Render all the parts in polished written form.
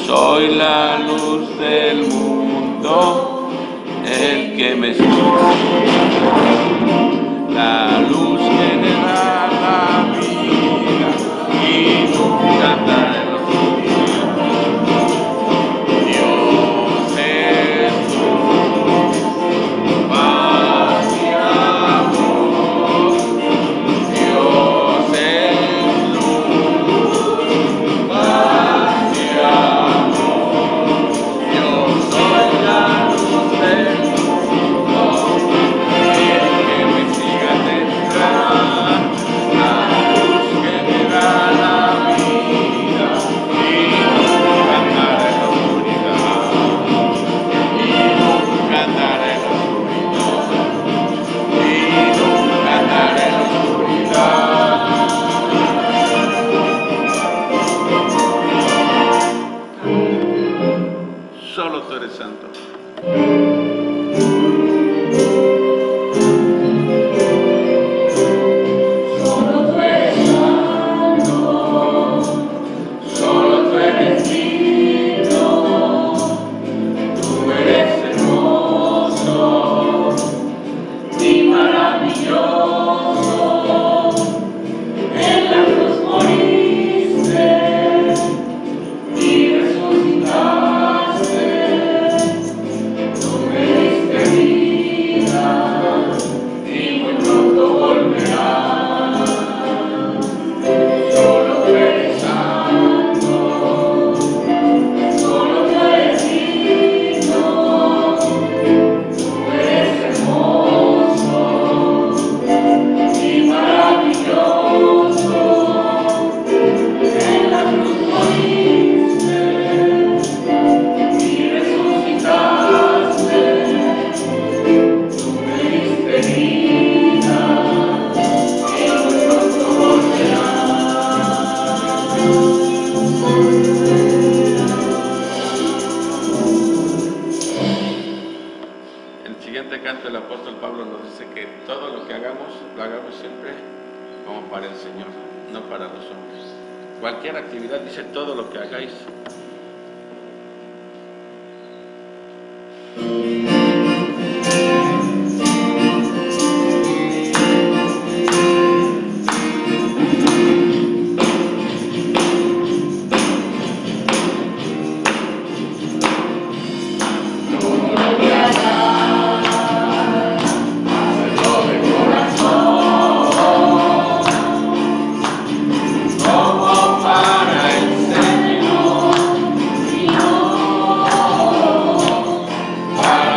Soy la luz del mundo, el que me sigue. La luz que me da la vida y nunca andaré en la oscuridad. Dios es luz, paz y amor. Dios es luz, paz y amor. Yo soy la luz del mundo, el que me siga tendrá la luz que me da la vida y nunca andará en la oscuridad. Y nunca andará en la oscuridad. Y nunca andará en la oscuridad. Solo tú eres santo. Solo tú eres santo, solo tú eres digno, tú eres hermoso y maravilloso. En la cruz moriste y resucitaste, tú me diste vida y muy pronto volverás. Solo tú eres santo, solo tú eres digno, tú eres hermoso y maravilloso. En la cruz moriste y resucitaste, tú me diste vida y muy pronto volverás. En el siguiente canto el apóstol Pablo nos dice que todo lo que hagamos, lo hagamos siempre como para el Señor, no para los hombres. Cualquier actividad, dice, todo lo que hagáis. Como para el Señor y no para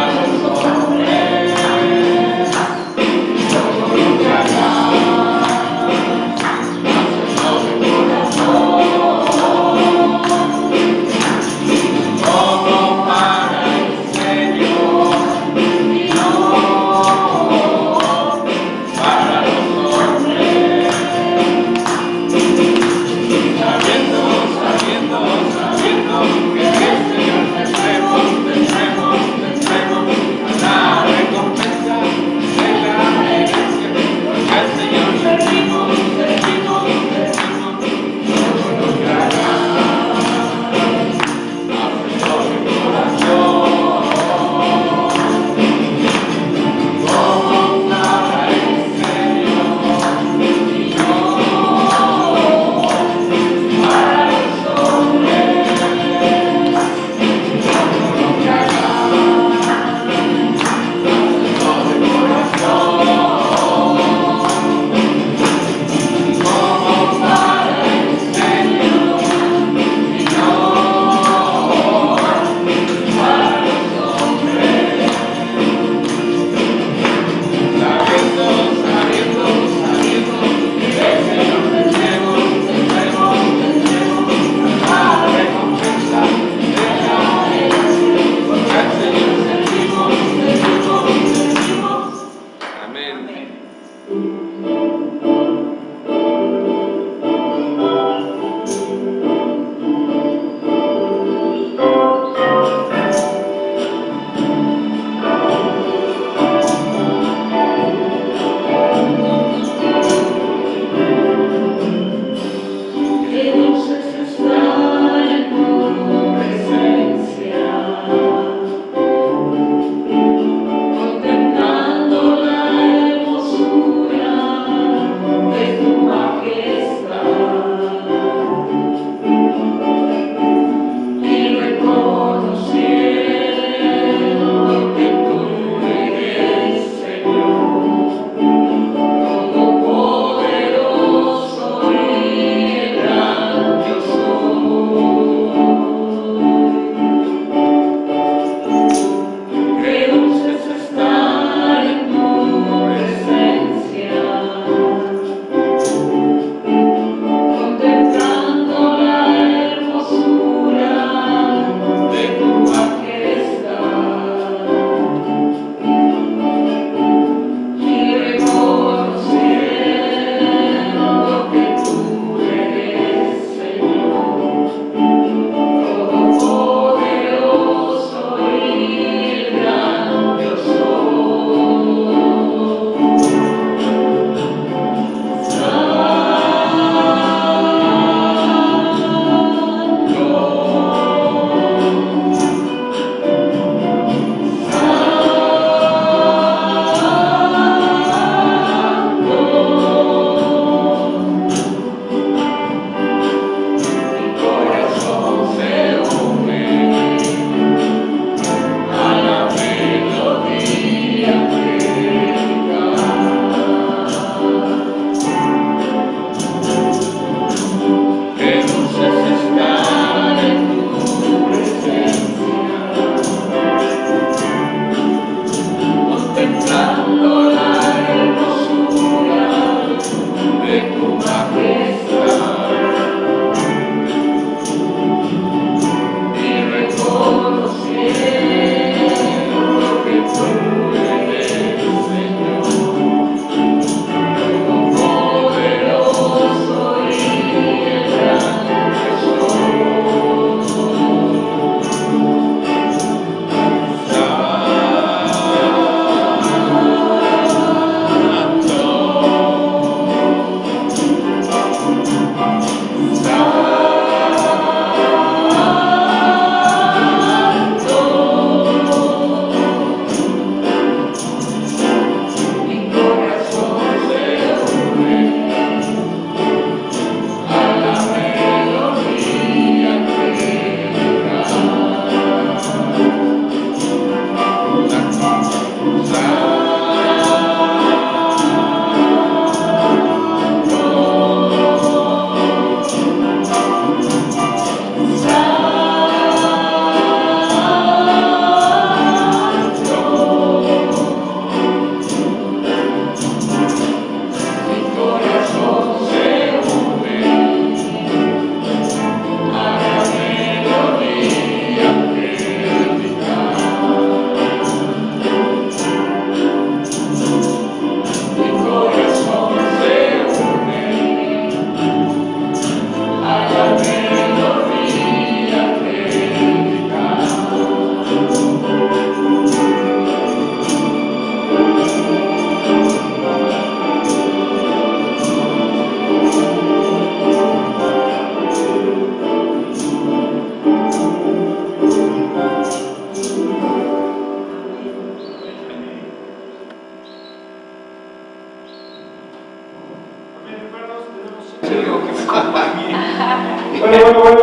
Bueno, vamos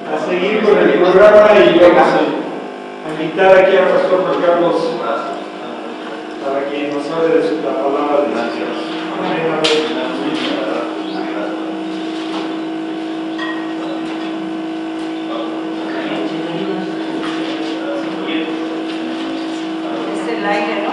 a seguir con el programa y vamos a invitar aquí al pastor Juan Carlos para que nos hable de la palabra de Dios. Es el aire, ¿no?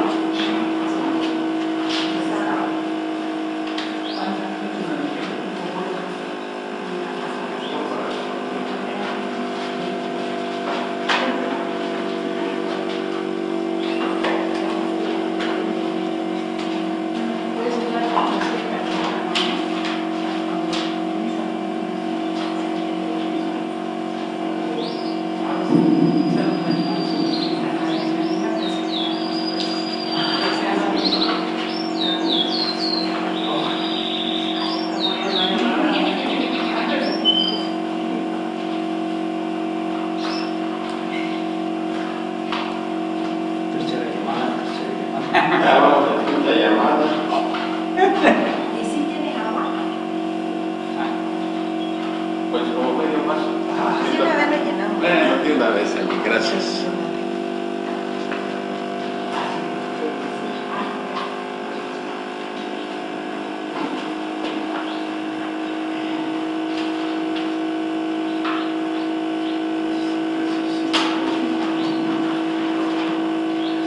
Ya vamos a hacer la llamada. ¿Y si tiene agua? Pues como medio vaso. Sí, me había rellenado. Bueno, de una vez, Eli, gracias.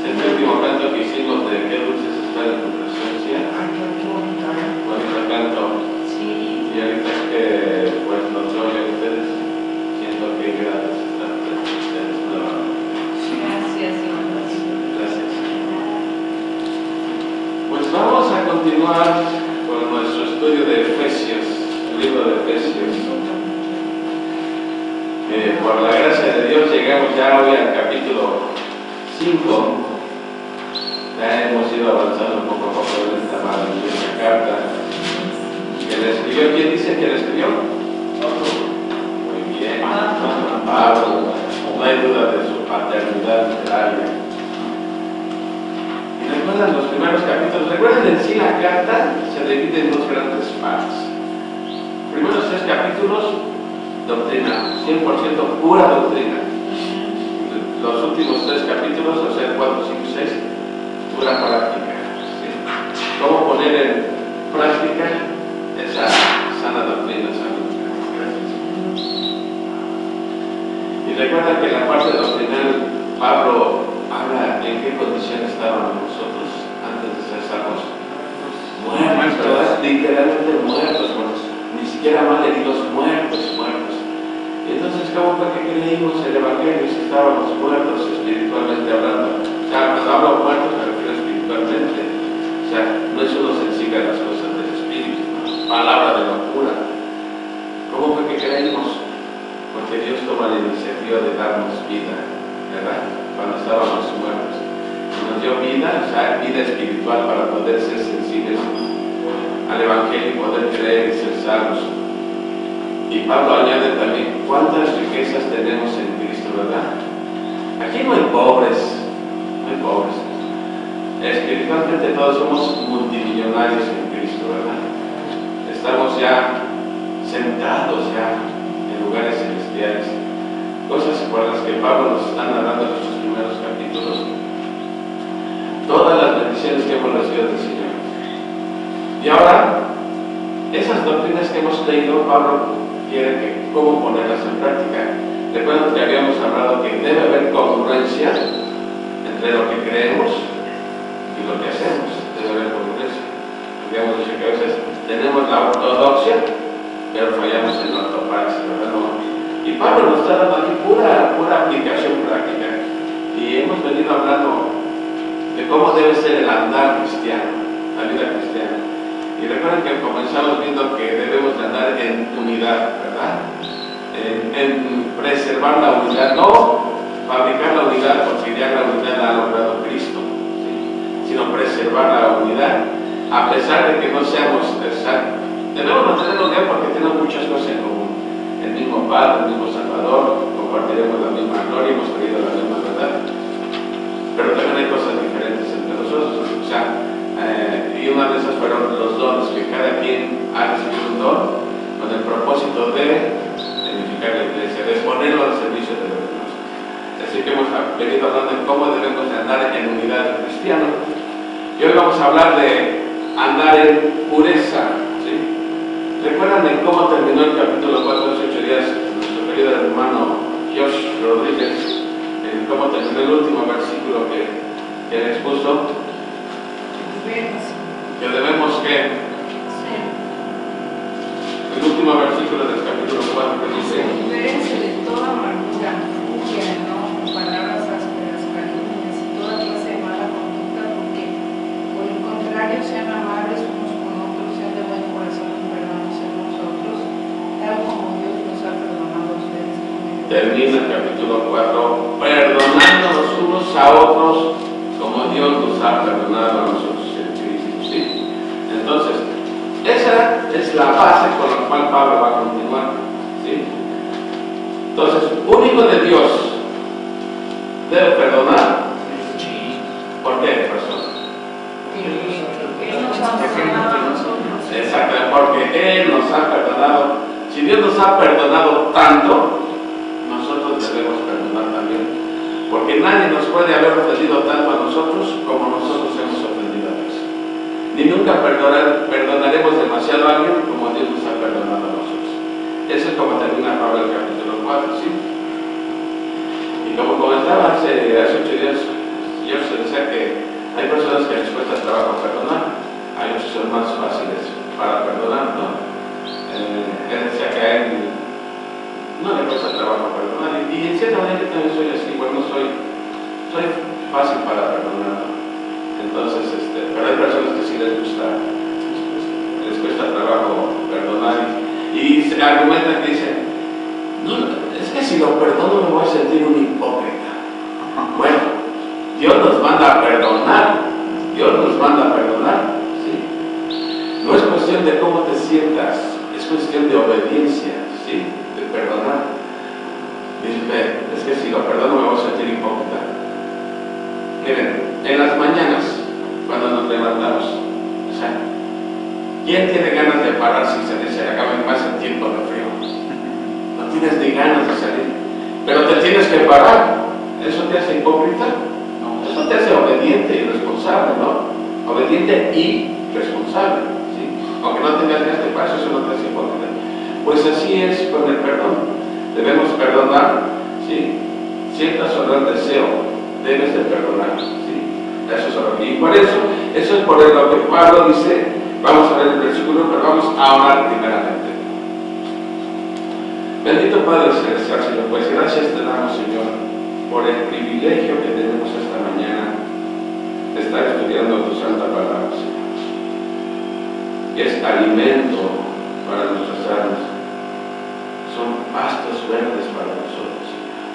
Este último canto que hicimos de Qué dulce es estar en tu presencia. Bonito canto. Sí. Y ahorita es que pues nos oyen ustedes, siento que gracias estar frente a ustedes nuevamente. Gracias, Señor. Gracias. Pues vamos a continuar con nuestro estudio de Efesios, el libro de Efesios. Por la gracia de Dios llegamos ya hoy al capítulo 5. Ya hemos ido avanzando poco a poco en esta maravillosa carta que le escribió. ¿Quién dice que le escribió? Muy bien, Pablo. No hay duda de su paternidad literaria. Y recuerdan los primeros capítulos. Recuerden, en sí la carta se divide en dos grandes partes. Primeros 3 capítulos, doctrina, 100% pura doctrina. Los últimos 3 capítulos, o sea, 4, 5 y 6, pura práctica. ¿Sí? ¿Cómo poner en práctica esa sana doctrina, Y recuerda que en la parte doctrinal, Pablo habla en qué condición estábamos nosotros antes de ser salvos. Muertos, ¿verdad? Literalmente muertos, ni siquiera mal heridos, muertos. Y entonces, ¿cómo fue que creímos el Evangelio si estábamos muertos espiritualmente hablando? O sea, cuando hablo muertos me refiero espiritualmente. O sea, no es uno sencillo a las cosas del espíritu, ¿no? Palabra de locura. ¿Cómo fue que creímos? Porque Dios toma la iniciativa de darnos vida, ¿verdad? Cuando estábamos muertos. Nos dio vida, o sea, vida espiritual para poder ser sensibles al Evangelio y poder creer y ser salvos. Y Pablo añade también, ¿cuántas riquezas tenemos en Cristo, verdad? Aquí no hay pobres, Espiritualmente todos somos multimillonarios en Cristo, ¿verdad? Estamos ya sentados en lugares celestiales. Cosas por las que Pablo nos está narrando en nuestros primeros capítulos. Todas las bendiciones que hemos recibido del Señor. Y ahora, esas doctrinas que hemos leído, Pablo quiere que cómo ponerlas en práctica. Recuerden que habíamos hablado que debe haber congruencia entre lo que creemos y lo que hacemos. Debe haber congruencia. Habíamos dicho que a veces tenemos la ortodoxia, pero fallamos en la ortopraxia, ¿verdad? Y Pablo nos está dando aquí pura aplicación práctica. Y hemos venido hablando de cómo debe ser el andar cristiano, la vida cristiana. Y recuerden que comenzamos viendo que debemos de andar en unidad, ¿verdad? En preservar la unidad, no fabricar la unidad, porque ya la unidad la ha logrado Cristo, ¿sí? Sino preservar la unidad, a pesar de que no seamos exactos. Debemos mantener la unidad porque tenemos muchas cosas en común. El mismo Padre, el mismo Salvador, compartiremos la misma gloria, hemos creído la misma verdad. Pero también hay cosas diferentes entre nosotros, o sea, y una de esas fueron los dones, que cada quien ha recibido un don con venido hablando de cómo debemos de andar en unidad de cristiano. Y hoy vamos a hablar de andar en pureza, ¿sí? ¿Recuerdan de cómo terminó el capítulo 4 hace 8 días nuestro querido hermano Josh Rodríguez? ¿Cómo terminó el último versículo que él expuso? Que debemos que... El último versículo del capítulo 4 que dice: libérense de toda amargura, furia, enojo, palabras ásperas, calumnias y toda clase de mala conducta, porque por el contrario sean amables unos con otros, sean de buen corazón y perdonándose unos a otros, tal como Dios los ha perdonado a ustedes. Termina el capítulo 4 perdonándonos unos a otros como Dios nos ha perdonado a nosotros en Cristo, ¿sí? Entonces, esa es la base con la cual Pablo va a continuar, ¿sí? Entonces, un hijo de Dios debe perdonar. ¿Por qué, persona? Él nos ha perdonado a nosotros. Exactamente, porque Él nos ha perdonado. Si Dios nos ha perdonado tanto, nosotros debemos perdonar también. Porque nadie nos puede haber ofendido tanto a nosotros como nosotros hemos ofendido a Dios. Ni nunca perdonaremos demasiado a alguien como Dios nos ha perdonado a nosotros. Eso es como termina Pablo el capítulo 4, ¿sí? Y como comentaba hace 8 días, yo se decía que hay personas que les cuesta trabajo perdonar, hay otros que son más fáciles para perdonar, ¿no? Él decía que a él no le cuesta trabajo perdonar, y en cierta manera yo también soy así, bueno, soy fácil para perdonar, ¿no? Entonces, pero hay personas que sí les cuesta trabajo perdonar y se argumentan que dicen, no, es que si lo perdono me voy a sentir un hipócrita. Bueno, Dios nos manda a perdonar, ¿sí? No es cuestión de cómo te sientas, es cuestión de obediencia, ¿sí? De perdonar. Dice, es que si lo perdono me voy a sentir hipócrita. Miren, en las mañanas, cuando nos levantamos, o sea, ¿quién tiene ganas de parar si se acaba más el tiempo de frío? No tienes ni ganas de salir, pero te tienes que parar. ¿Eso te hace hipócrita? No, eso te hace obediente y responsable, ¿no? Obediente y responsable, ¿sí? Aunque no tengas ganas de parar, eso no te hace hipócrita. Pues así es con el perdón. Debemos perdonar, ¿sí? Sientas o no el deseo, debes de perdonar, ¿sí? Eso es algo. Y por eso es por lo que Pablo dice. Vamos a ver el versículo, pero vamos a orar primeramente. Bendito Padre Celestial, Señor, pues gracias te damos, Señor, por el privilegio que tenemos esta mañana de estar estudiando tu santa palabra, Señor. Que es alimento para nuestras almas, son pastos verdes para nosotros, Señor,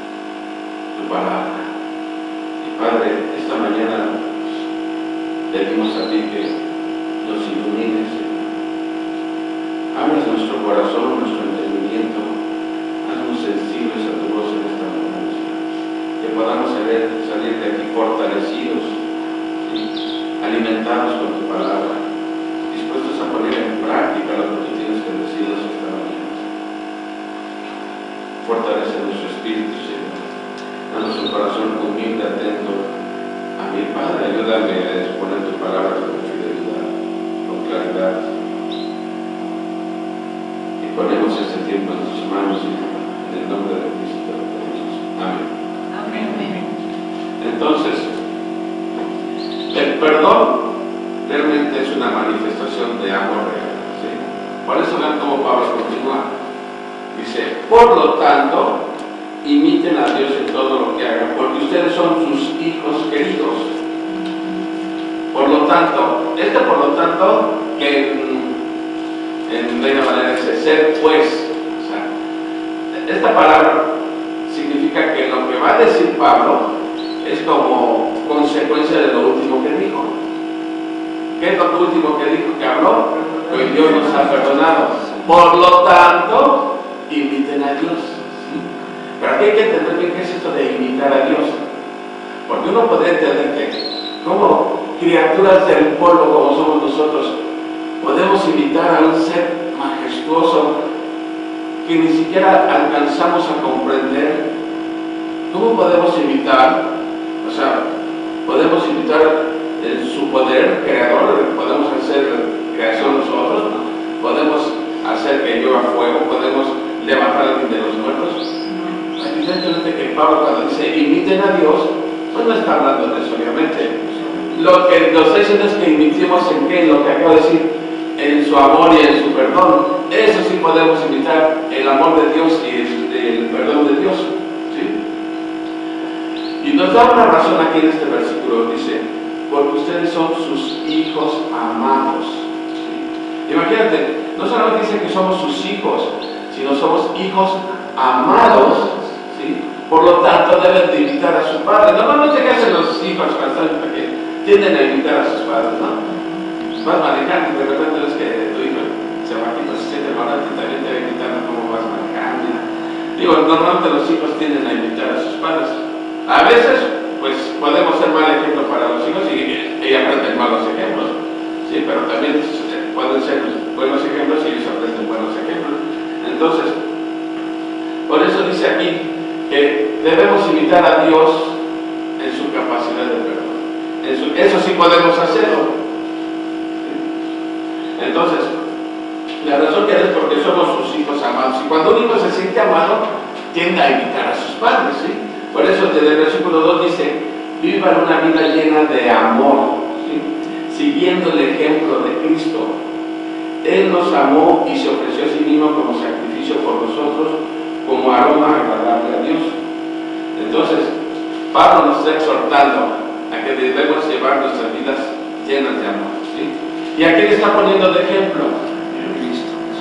tu palabra. Y Padre, esta mañana pedimos a ti que nos ilumines, Señor. Abres nuestro corazón, nuestro entendimiento, haznos sensibles a tu voz en esta mañana, Señor. Que podamos salir de aquí fortalecidos, ¿sí? Alimentados con tu palabra, dispuestos a poner en práctica lo que tú tienes que decirnos esta mañana, Señor. Fortalece nuestro espíritu, Señor. Danos un corazón humilde, atento a mi Padre. Ayúdame a exponer tu palabra con fidelidad, con claridad. Y ponemos este tiempo en tus manos, Señor, en el nombre de Cristo. Amén. Amén. Entonces, el perdón realmente es una manifestación de amor real, ¿sí? Por eso vean cómo Pablo continúa. Dice, por lo tanto, imiten a Dios en todo lo que hagan, porque ustedes son sus hijos queridos. Por lo tanto, que en Reina Valera dice ser pues, o sea, esta palabra significa que lo que va a decir Pablo es como consecuencia de lo último que dijo. ¿Qué es lo último que dijo, que habló? Pues Dios nos ha perdonado. Por lo tanto, imiten a Dios. ¿Sí? Pero aquí hay que entender bien qué es esto de imitar a Dios. Porque uno podría entender que, como criaturas del polvo como somos nosotros, podemos imitar a un ser majestuoso que ni siquiera alcanzamos a comprender. ¿Cómo podemos imitar O sea, podemos imitar su poder creador, podemos hacer creación nosotros, podemos hacer que llueva fuego, podemos levantar a alguien de los muertos. Evidentemente que Pablo, cuando dice imiten a Dios, pues no está hablando de eso, obviamente. Lo que nos está diciendo es que imitemos en qué, lo que acabo de decir, en su amor y en su perdón. Eso sí podemos imitar, el amor de Dios y el perdón de Dios. ¿Sí? Y nos da una razón aquí en este versículo, dice, porque ustedes son sus hijos amados. ¿Sí? Imagínate, no solamente dice que somos sus hijos, sino somos hijos amados. ¿Sí? Por lo tanto, deben de imitar a sus padres. Normalmente, ¿qué hacen los hijos cuando están pequeños? Tienden a imitar a sus padres, ¿no? Vas manejando y de repente ves que tu hijo se siente mal y también te va imitando cómo vas manejando. Digo, normalmente los hijos tienden a imitar a sus padres. A veces, pues, podemos ser mal ejemplo para los hijos y aprenden malos ejemplos. Sí, pero también pueden ser buenos ejemplos y ellos aprenden buenos ejemplos. Entonces, por eso dice aquí que debemos imitar a Dios en su capacidad de perdón. Eso sí podemos hacerlo. Entonces, la razón que es porque somos sus hijos amados. Y cuando un hijo se siente amado, tiende a imitar a sus padres. ¿Sí? Por eso desde el versículo 2 dice, vivan una vida llena de amor, ¿sí? Siguiendo el ejemplo de Cristo. Él nos amó y se ofreció a sí mismo como sacrificio por nosotros, como aroma agradable a Dios. Entonces, Pablo nos está exhortando a que debemos llevar nuestras vidas llenas de amor. ¿Sí? ¿Y a quién está poniendo de ejemplo?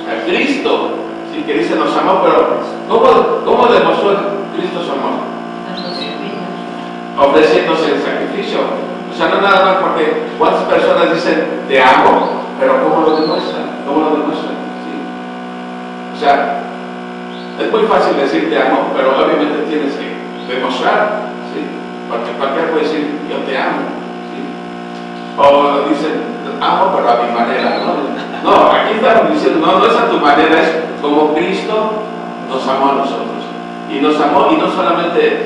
A Cristo. ¿Sí? Que dice nos amó, pero ¿cómo demostró Cristo su amor? Ofreciéndose el sacrificio. O sea, no nada más porque cuántas personas dicen te amo, pero ¿cómo lo demuestran? ¿Cómo lo demuestran? ¿Sí? O sea, es muy fácil decir te amo, pero obviamente tienes que demostrar. ¿Sí? Porque cualquiera puede decir yo te amo. ¿Sí? O dicen amo, pero a mi manera. No, aquí estamos diciendo no es a tu manera, es como Cristo nos amó a nosotros. Y nos amó y no solamente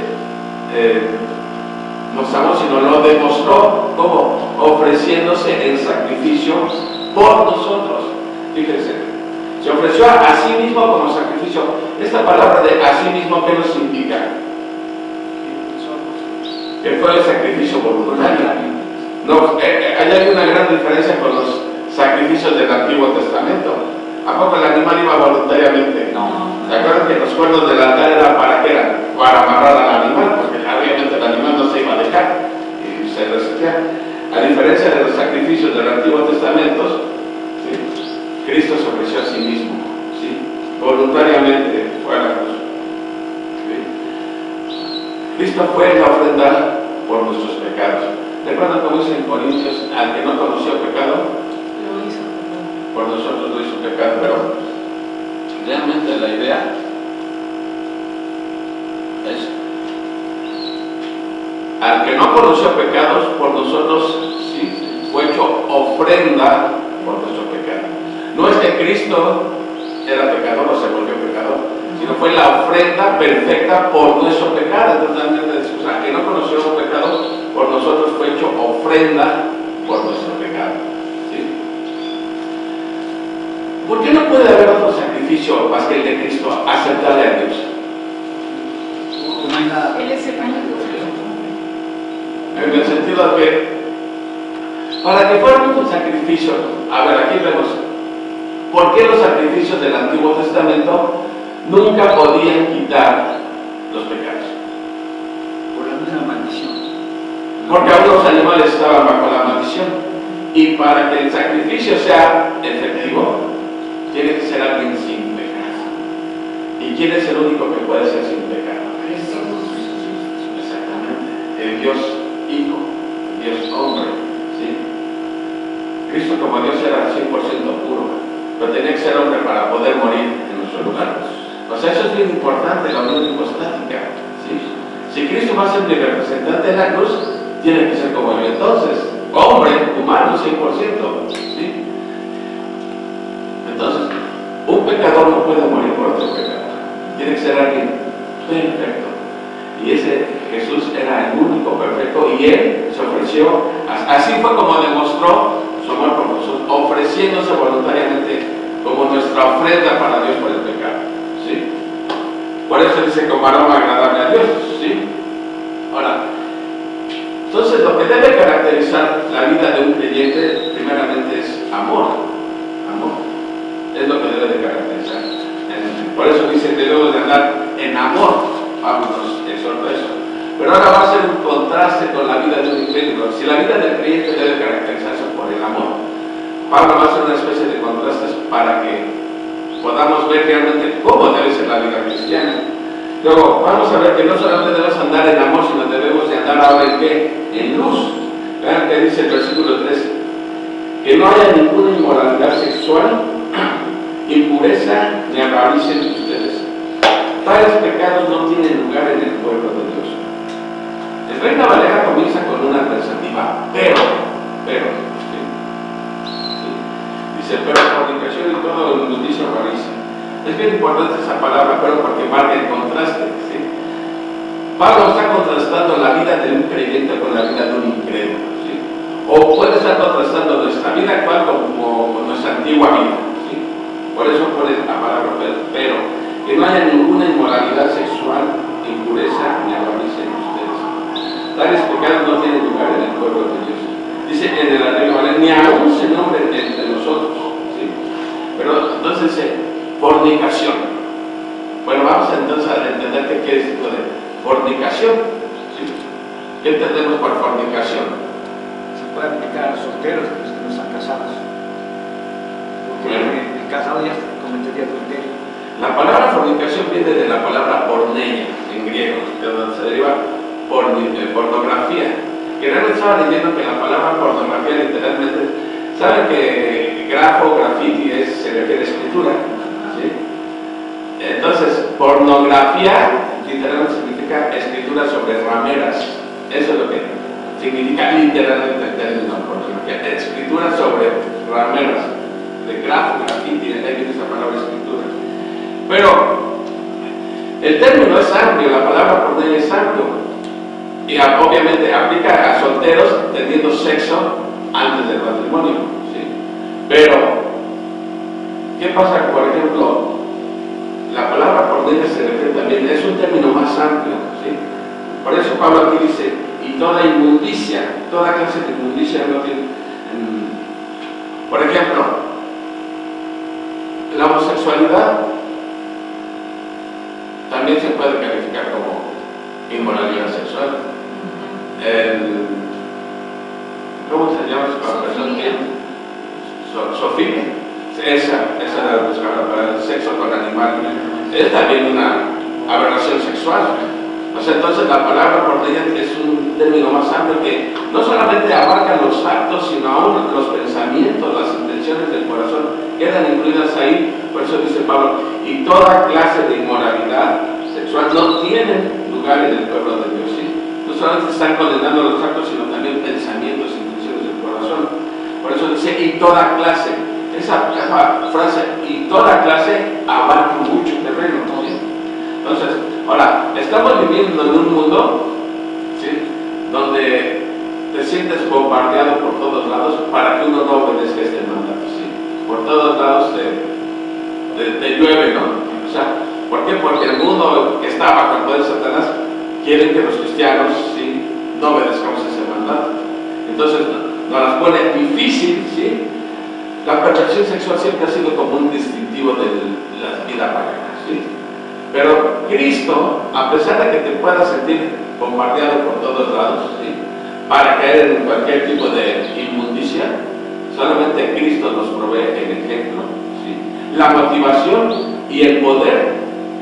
nos amó, sino lo demostró como ofreciéndose en sacrificio por nosotros. Fíjense, se ofreció a sí mismo como sacrificio. Esta palabra de a sí mismo, ¿qué nos significa? Que fue el sacrificio voluntario. No, hay una gran diferencia con los sacrificios del Antiguo Testamento. ¿A poco el animal iba voluntariamente? No. ¿Se acuerdan que los cuernos del altar eran para qué eran? Para amarrar al animal, porque obviamente el animal no se iba a dejar y se resistía. A diferencia de los sacrificios del Antiguo Testamento, ¿sí? Cristo se ofreció a sí mismo, ¿sí? Voluntariamente fue a la cruz. ¿Sí? Cristo fue la ofrenda por nuestros pecados. ¿Recuerdan cómo dice en Corintios, al que no conoció pecado? Lo hizo. Por nosotros lo hizo pecado, pero realmente la idea es al que no conoció pecados, por nosotros sí, fue hecho ofrenda por nuestro pecado. No es que Cristo era pecador o se volvió pecador, sino fue la ofrenda perfecta por nuestro pecado. Entonces, al que no conoció pecado, por nosotros fue hecho ofrenda por nuestro pecado. ¿Sí? ¿Por qué no puede haber otro sacrificio más que el de Cristo? Aceptarle a Dios. Él es el único. En el sentido de que, para que fuera un sacrificio, a ver, aquí vemos, ¿por qué los sacrificios del Antiguo Testamento nunca podían quitar los pecados? Por la misma maldición. Porque aún los animales estaban bajo la maldición. Y para que el sacrificio sea efectivo, tiene que ser alguien sin pecado. ¿Y quién es el único que puede ser sin pecado? Exactamente. El Dios Hijo, el Dios Hombre. ¿Sí? Cristo como Dios era 100% puro, pero tenía que ser hombre para poder morir en nuestro lugar. O sea, eso es bien importante, la unión hipostática. ¿Sí? Si Cristo va a ser mi representante en la cruz, tiene que ser como yo. Entonces, hombre, humano, 100%. ¿Sí? Entonces, un pecador no puede morir por otro pecador. Tiene que ser alguien perfecto. Y ese Jesús era el único perfecto y Él se ofreció. Así fue como demostró su amor por nosotros, ofreciéndose voluntariamente como nuestra ofrenda para Dios por el pecado. ¿Sí? Por eso dice como aroma agradable a Dios. ¿Sí? Ahora, entonces lo que debe caracterizar la vida de un creyente primeramente es amor. Amor. Es lo que debe de caracterizar. Por eso dice que debemos de andar en amor. Pablo nos exhorta eso. Pero ahora va a ser un contraste con la vida de un incrédulo. Si la vida del creyente debe caracterizarse por el amor, Pablo va a hacer una especie de contrastes para que podamos ver realmente cómo debe ser la vida cristiana. Luego, vamos a ver que no solamente debemos andar en amor, sino debemos de andar ahora en ¿qué? En luz. Vean que dice el versículo 3, que no haya ninguna inmoralidad sexual, impureza ni avaricia en ustedes. Tales pecados no tienen lugar en el pueblo de Dios. El Reina Valera comienza con una adversativa, pero, ¿sí? ¿Sí? Dice, pero fornicación y todo inmundicia o avaricia. Es bien importante esa palabra, pero porque marca el contraste. ¿Sí? Pablo está contrastando la vida de un creyente con la vida de un incrédulo. ¿Sí? O puede estar contrastando nuestra vida actual con nuestra antigua vida. ¿Sí? Por eso pone la palabra pero, que no haya ninguna inmoralidad sexual, impureza ni avaricia en ustedes. Tales pecados no tienen lugar en el pueblo de Dios. Dice en el arreglo, ni aún se nombren entre nosotros. ¿Sí? Pero entonces fornicación. Bueno, vamos entonces a entender qué es esto de fornicación. ¿Sí? ¿Qué entendemos por fornicación? Se puede aplicar a los solteros, a los que no están casados. Porque el casado ya cometería adulterio. La palabra fornicación viene de la palabra porneia en griego, de donde se deriva pornografía. Que realmente estaba leyendo que la palabra pornografía literalmente, ¿saben que grafo, graffiti se refiere a escritura? ¿Sí? Entonces, pornografía literalmente significa escritura sobre rameras. Eso es lo que significa literalmente el término pornografía. Escritura sobre rameras. De grafo, graffiti, de ahí viene esa palabra escritura. Pero el término es amplio, la palabra porneia es amplio. Y obviamente aplica a solteros teniendo sexo antes del matrimonio. ¿Sí? Pero, ¿qué pasa? Por ejemplo, la palabra porneia se refiere también, es un término más amplio. ¿Sí? Por eso Pablo aquí dice, y toda inmundicia, toda clase de inmundicia no tiene. Por ejemplo, la homosexualidad también se puede calificar como inmoralidad sexual. ¿Cómo se llama esa persona? Sofía. Esa era buscada para el sexo con animales. Es también una aberración sexual. O sea, entonces la palabra porneia es un término más amplio que no solamente abarca los actos, sino aún los pensamientos, las intenciones del corazón quedan incluidas ahí. Por eso dice Pablo, y toda clase de inmoralidad sexual no tienen lugar en el pueblo de Dios. ¿Sí? No solamente están condenando los actos, sino también pensamientos, intenciones del corazón. Por eso dice, y toda clase. Esa frase, y toda clase, abarca mucho terreno. ¿Sí? Entonces, ahora, estamos viviendo en un mundo, ¿sí?, donde te sientes bombardeado por todos lados para que uno no obedezca este mandato. ¿Sí? Por todos lados te llueve, ¿no? O sea, ¿por qué? Porque el mundo que está bajo el poder de Satanás quiere que los cristianos, ¿sí?, no obedezcamos ese mandato. Entonces nos las pone difícil, ¿sí? La perversión sexual siempre ha sido como un distintivo de la vida pagana, ¿sí? Pero Cristo, a pesar de que te puedas sentir bombardeado por todos lados, ¿sí?, para caer en cualquier tipo de inmundicia, solamente Cristo nos provee el ejemplo, ¿sí?, la motivación y el poder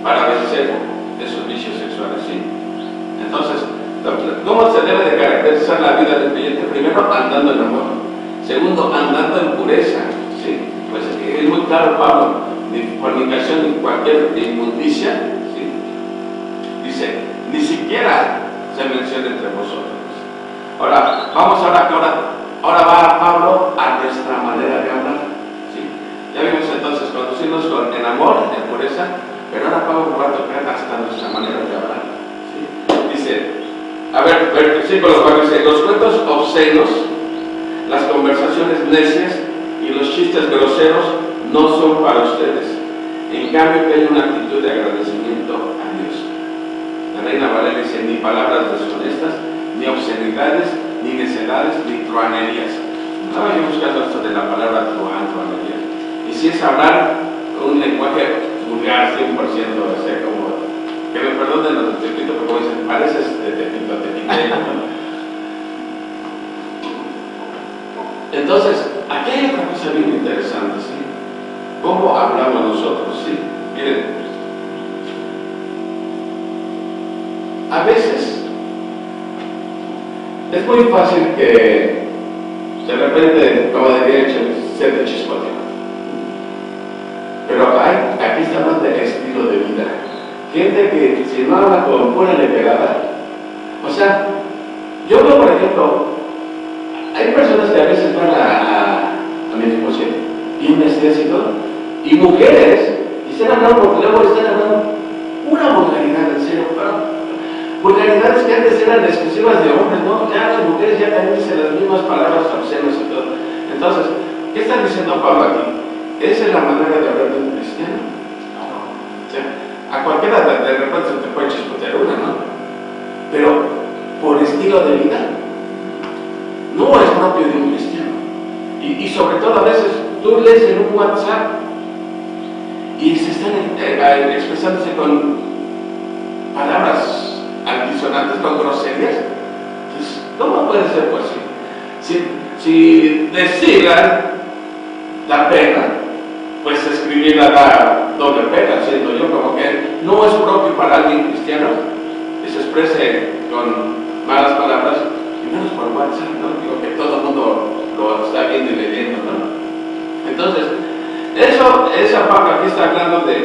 para vencer esos vicios sexuales. ¿Sí? Entonces, ¿cómo se debe de caracterizar la vida del creyente? Primero, andando en amor. Segundo, andando en pureza. ¿Sí? Pues es muy claro Pablo, ni fornicación ni cualquier inmundicia. ¿Sí? Dice, ni siquiera se menciona entre vosotros. Ahora, vamos ahora va Pablo a nuestra manera de hablar. ¿Sí? Ya vimos entonces conducirnos en amor, en pureza, pero ahora Pablo va a tocar hasta nuestra manera de hablar. ¿Sí? Dice, A ver, versículo 4 dice, los cuentos obscenos, las conversaciones necias y los chistes groseros no son para ustedes. En cambio, que hay una actitud de agradecimiento a Dios. La Reina Valeria dice, ni palabras deshonestas, ni obscenidades, ni necedades, ni truanerías. Estaba yo buscando esto de la palabra truanería. Y si es hablar un lenguaje vulgar, 100%, o sea, como, que me perdonen los de Tepito, pero como dicen, pareces de Tepito, Entonces, aquí hay otra cosa bien interesante, ¿sí? ¿Cómo hablamos nosotros? ¿Sí? Miren, a veces es muy fácil que de repente, como diría, se te chispotea. Pero aquí está hablando de estilo de vida. Gente que si no habla con pura leperada, o sea, yo veo, por ejemplo, hay personas que a veces van a mi negocio y un ejército, y mujeres, y están hablando por teléfono, están hablando una vulgaridad, en serio, vulgaridades que antes eran exclusivas de hombres, ¿no? Ya las mujeres ya también dicen las mismas palabras obscenas y todo. Entonces, ¿qué está diciendo Pablo aquí? ¿Esa es la manera de hablar de un cristiano? No. O sea, a cualquiera de repente se te puede chispotear una, ¿no? Pero por estilo de vida, no es propio de un cristiano. Y sobre todo a veces tú lees en un WhatsApp y se están expresándose con palabras altisonantes, con groserías. Entonces, ¿cómo puede ser posible? Si decirla da pena, pues escribirla da doble pena, siento yo, como que no es propio para alguien cristiano que se exprese con malas palabras, y menos por WhatsApp, ¿no? Digo que todo el mundo lo está viendo y leyendo, ¿no? Entonces, esa Pablo aquí está hablando de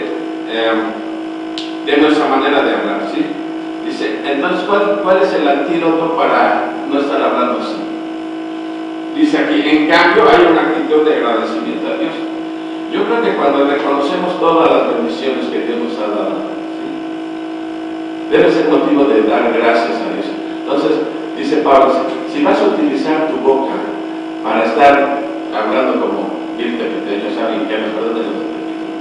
nuestra manera de hablar, ¿sí? Dice, entonces, ¿cuál es el antídoto para no estar hablando así? Dice aquí, en cambio, hay una actitud de agradecimiento a Dios. Yo creo que cuando reconocemos todas las bendiciones que Dios nos ha dado, ¿sí? Debe ser motivo de dar gracias a Dios. Entonces, dice Pablo, si vas a utilizar tu boca para estar hablando como bien tepiteños, saben que me perdonen los tepiteños,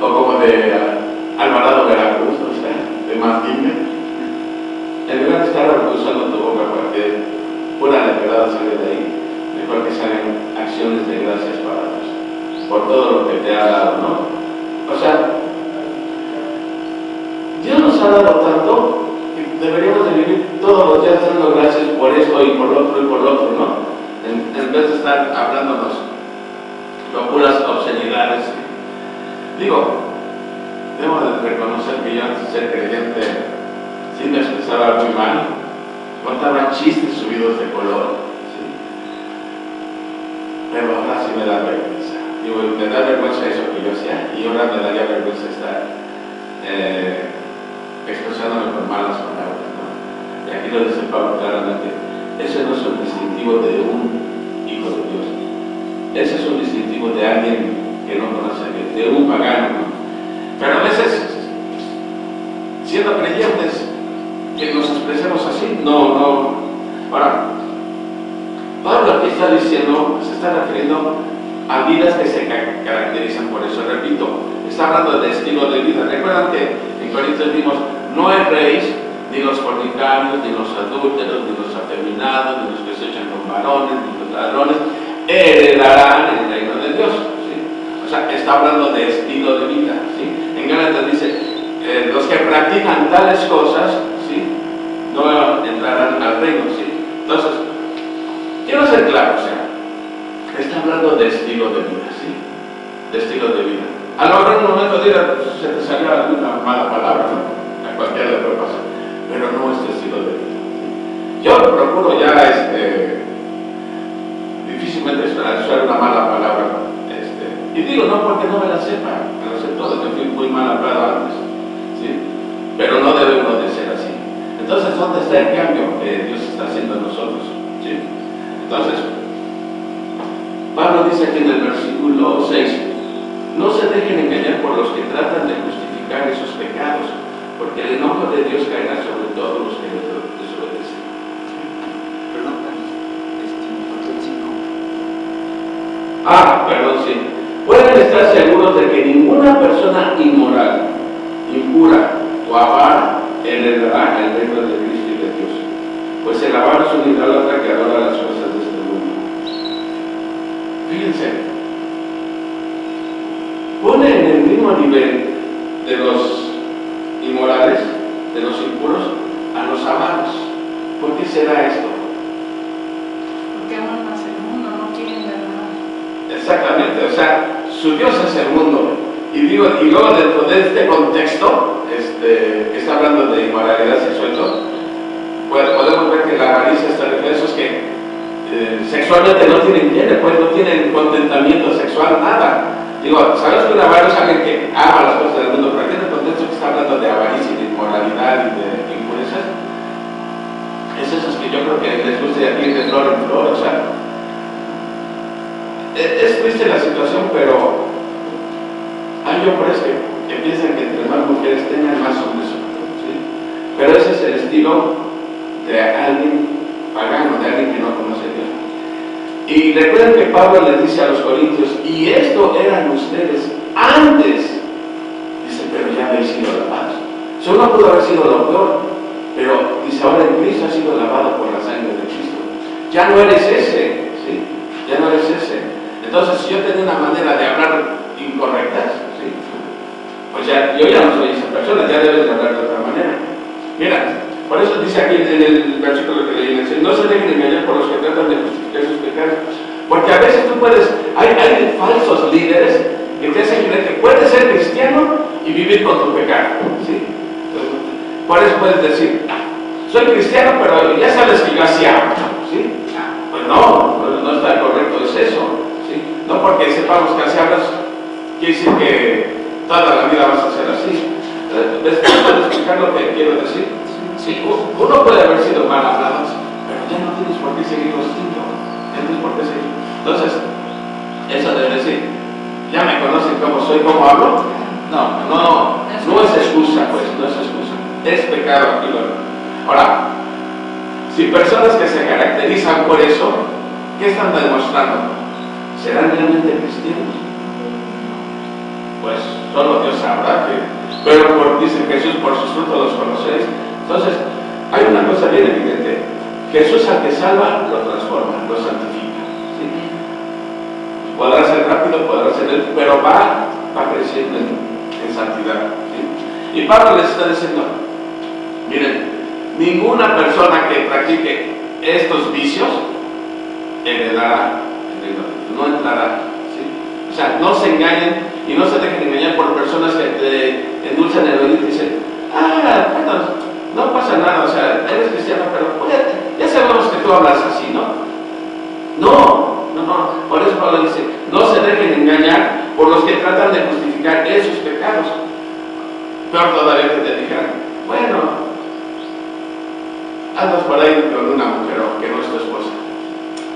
o como de Alvarado, Veracruz, o sea, de Martín, en lugar de estar usando tu boca para que pura leperada salga de ahí, mejor que salgan acciones de gracias para Dios, por todo lo que te ha dado, ¿no? O sea, Dios nos ha dado tanto que deberíamos de vivir todos los días dando gracias por esto y por lo otro y por lo otro, ¿no? En vez de estar hablándonos con puras obscenidades. Digo, debo de reconocer que yo antes de ser creyente sí me expresaba muy mal, contaba chistes subidos de color, ¿sí? Pero ahora sí me da vergüenza. Digo, me da vergüenza eso que yo hacía, y ahora me daría vergüenza estar expresándome con malas palabras, ¿no? Y aquí lo dice Pablo claramente, ese no es un distintivo de un hijo de Dios, ese es un distintivo de alguien que no conoce a Dios, de un pagano, ¿no? Pero a veces, siendo creyentes, que nos expresemos así, no. Ahora, Pablo aquí está diciendo, se está refiriendo a vidas que se caracterizan por eso. Repito, está hablando de estilo de vida. Recuerdan que en Corintios vimos, no erréis ni los fornicarios, ni los adúlteros, ni los afeminados, ni los que se echan con varones, ni los ladrones, heredarán el reino de Dios, ¿sí? O sea, está hablando de estilo de vida, ¿sí? En Gálatas dice, los que practican tales cosas, ¿sí?, no entrarán al reino, ¿sí? Entonces, quiero ser claro, o sea, está hablando de estilo de vida, ¿sí? De estilo de vida. A lo mejor en un momento dirá, se te salió alguna mala palabra, ¿no? A cualquiera le puede pasar, pero no es estilo de vida. Yo procuro ya, difícilmente usar una mala palabra, y digo, no porque no me la sepa, me lo sé todo, que fui muy mal hablado antes, ¿sí? Pero no debe uno de ser así. Entonces, ¿dónde está el cambio que Dios está haciendo en nosotros? ¿Sí? Entonces, Pablo dice aquí en el versículo 6, no se dejen engañar por los que tratan de justificar esos pecados, porque el enojo de Dios caerá sobre todos los que perdón, sí. Pueden estar seguros de que ninguna persona inmoral, impura o avara heredará el reino de Cristo y de Dios. Pues el avaro es un idólatra que adora las cosas de este mundo. Fíjense, pone en el mismo nivel de los inmorales, de los impuros, a los avaros. ¿Por qué será esto? Porque aman más el mundo, no quieren ver nada. Exactamente, o sea, su Dios es el mundo. Y luego dentro de este contexto, que está hablando de inmoralidad sexual, podemos ver que la avaricia está refiriendo a esos que sexualmente no tienen género, pues no tienen contentamiento sexual, nada. Digo, ¿sabes que un avaro es alguien que ama las cosas del mundo? Pero aquí en el contexto que está hablando de avaricia y de inmoralidad y de impurezas, es esos que yo creo que les gusta ir de flor en flor, o sea, es triste la situación, pero hay hombres que piensan que entre más mujeres tengan, más hombres son, ¿sí? Pero ese es el estilo de alguien pagano, de alguien que no conoce a Dios. Y recuerden que Pablo les dice a los corintios, y esto eran ustedes antes, dice, pero ya habéis sido lavados. Eso no pudo haber sido lo peor, pero dice, ahora en Cristo has sido lavado por la sangre de Cristo. Ya no eres ese, ¿sí? Ya no eres ese. Entonces, si yo tenía una manera de hablar incorrecta, ¿sí? Pues ya, yo ya no soy esa persona, ya debes de hablar de otra manera. Mira, por eso dice aquí en el versículo que leí, no se dejen engañar por los que tratan de justificar sus pecados. Porque a veces tú puedes, hay falsos líderes que te hacen creer que puedes ser cristiano y vivir con tu pecado, ¿sí? Por eso puedes decir, soy cristiano, pero ya sabes que yo hacía, ¿sí? Pues no está correcto, es eso, ¿sí? No porque sepamos que así hablas, quiere decir que toda la vida vas a ser así. ¿Después puedo explicar lo que quiero decir? Sí, uno puede haber sido mal hablado, pero ya no tienes por qué seguirlo siendo. Ya no tienes por qué seguir. Entonces, eso debe decir, ¿ya me conocen cómo soy, cómo hablo? No es excusa, pues, no es excusa. Es pecado aquí. Ahora, si personas que se caracterizan por eso, ¿qué están demostrando? ¿Serán realmente cristianos? Pues solo Dios sabrá que, pero dice Jesús, por sus frutos los conoceréis. Entonces, hay una cosa bien evidente. Jesús al que salva, lo transforma, lo santifica, ¿sí? Podrá ser rápido, podrá ser lento, pero va creciendo en santidad, ¿sí? Y Pablo les está diciendo, miren, ninguna persona que practique estos vicios heredará el reino de Dios, no entrará, ¿sí? O sea, no se engañen y no se dejen engañar por personas que te endulzan el oído y dicen, bueno, no pasa nada, o sea, eres cristiano, pero pues, ya sabemos que tú hablas así, ¿no? No, por eso Pablo dice, no se dejen engañar por los que tratan de justificar esos pecados. Peor todavía que te dijeran, bueno, andas por ahí con una mujer que no es tu esposa.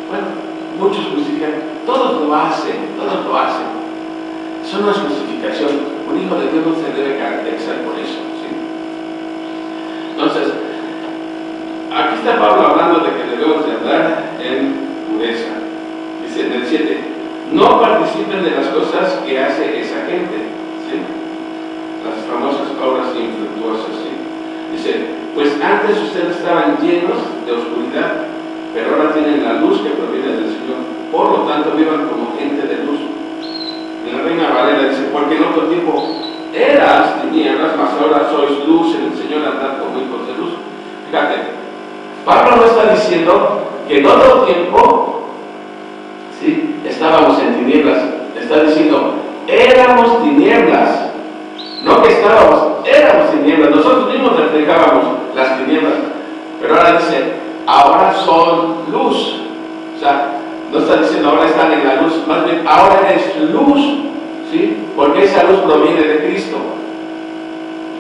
Bueno, muchos justifican, todos lo hacen. Eso no es justificación. Un hijo de Dios no se debe caracterizar por eso, ¿sí? Entonces, aquí está Pablo hablando de que debemos de andar en pureza. Dice en el 7, no participen de las cosas que hace esa gente, ¿sí? Las famosas obras infructuosas, ¿sí? Dice, pues antes ustedes estaban llenos de oscuridad, pero ahora tienen la luz que proviene del Señor. Por lo tanto, vivan como gente de luz. En la Reina Valera dice, porque en otro tiempo eras tinieblas, mas ahora sois luz en el Señor, andad como hijos de luz. Fíjate, Pablo no está diciendo que en otro tiempo, ¿sí?, estábamos en tinieblas. Está diciendo, éramos tinieblas. No que éramos tinieblas. Nosotros mismos reflejábamos las tinieblas. Pero ahora dice, ahora son luz. O sea, no está diciendo ahora están en la luz, más bien ahora eres luz, ¿sí? Porque esa luz proviene de Cristo.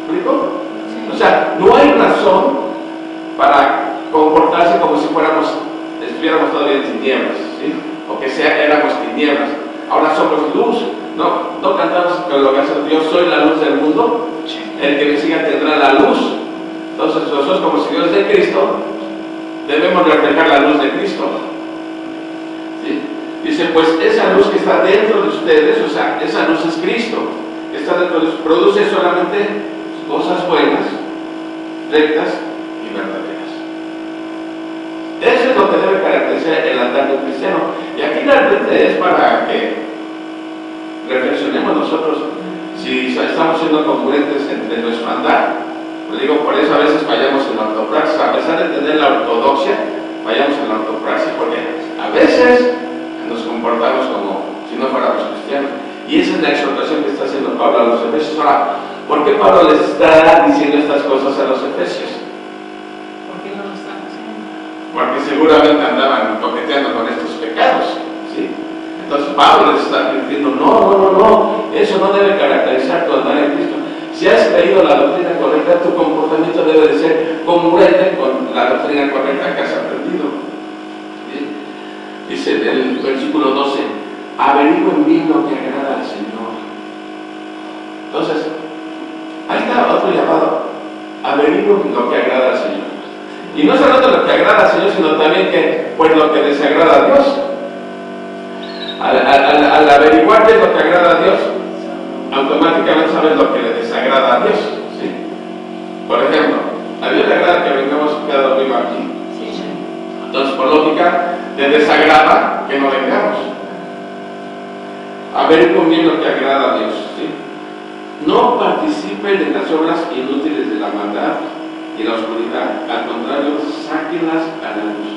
¿Me explico? Sí. O sea, no hay razón para comportarse como si estuviéramos todavía en tinieblas, ¿sí? O que éramos tinieblas. Ahora somos luz. No cantamos con lo que hace Dios, soy la luz del mundo. El que me siga tendrá la luz. Entonces nosotros, como si Dios es de Cristo, debemos reflejar la luz de Cristo. ¿Sí? Dice Dice, pues esa luz que está dentro de ustedes, o sea, esa luz es Cristo, que está dentro de ustedes, produce solamente cosas buenas, rectas y verdaderas. Eso es lo que debe caracterizar el andar de un cristiano. Y aquí realmente es para que reflexionemos nosotros si estamos siendo congruentes entre nuestro andar. Lo digo, por eso a veces fallamos en la ortopraxis, a pesar de tener la ortodoxia, fallamos en la ortopraxis, porque a veces nos comportamos como si no fuéramos cristianos. Y esa es la exhortación que está haciendo Pablo a los Efesios. Ahora, ¿por qué Pablo les está diciendo estas cosas a los Efesios? ¿Por qué no lo están haciendo? Porque seguramente andaban coqueteando con estos pecados, ¿sí? Entonces Pablo les está diciendo, no, eso no debe caracterizar tu andar en Cristo. Si has creído la doctrina correcta, tu comportamiento debe de ser congruente con la doctrina correcta que has aprendido. ¿Sí? Dice en el versículo 12, averigüen bien lo que agrada al Señor. Entonces, ahí está otro llamado, averigüen lo que agrada al Señor. Y no solamente lo que agrada al Señor, sino también que, pues, lo que desagrada a Dios. Al averiguar qué es lo que agrada a Dios, automáticamente sabes lo que le desagrada a Dios, ¿sí? Por ejemplo, a Dios le agrada que vengamos cada domingo aquí. Sí. Entonces, por lógica, le desagrada que no vengamos. Averigüen bien lo que agrada a Dios, ¿sí? No participen en las obras inútiles de la maldad y la oscuridad, al contrario, sáquenlas a la luz.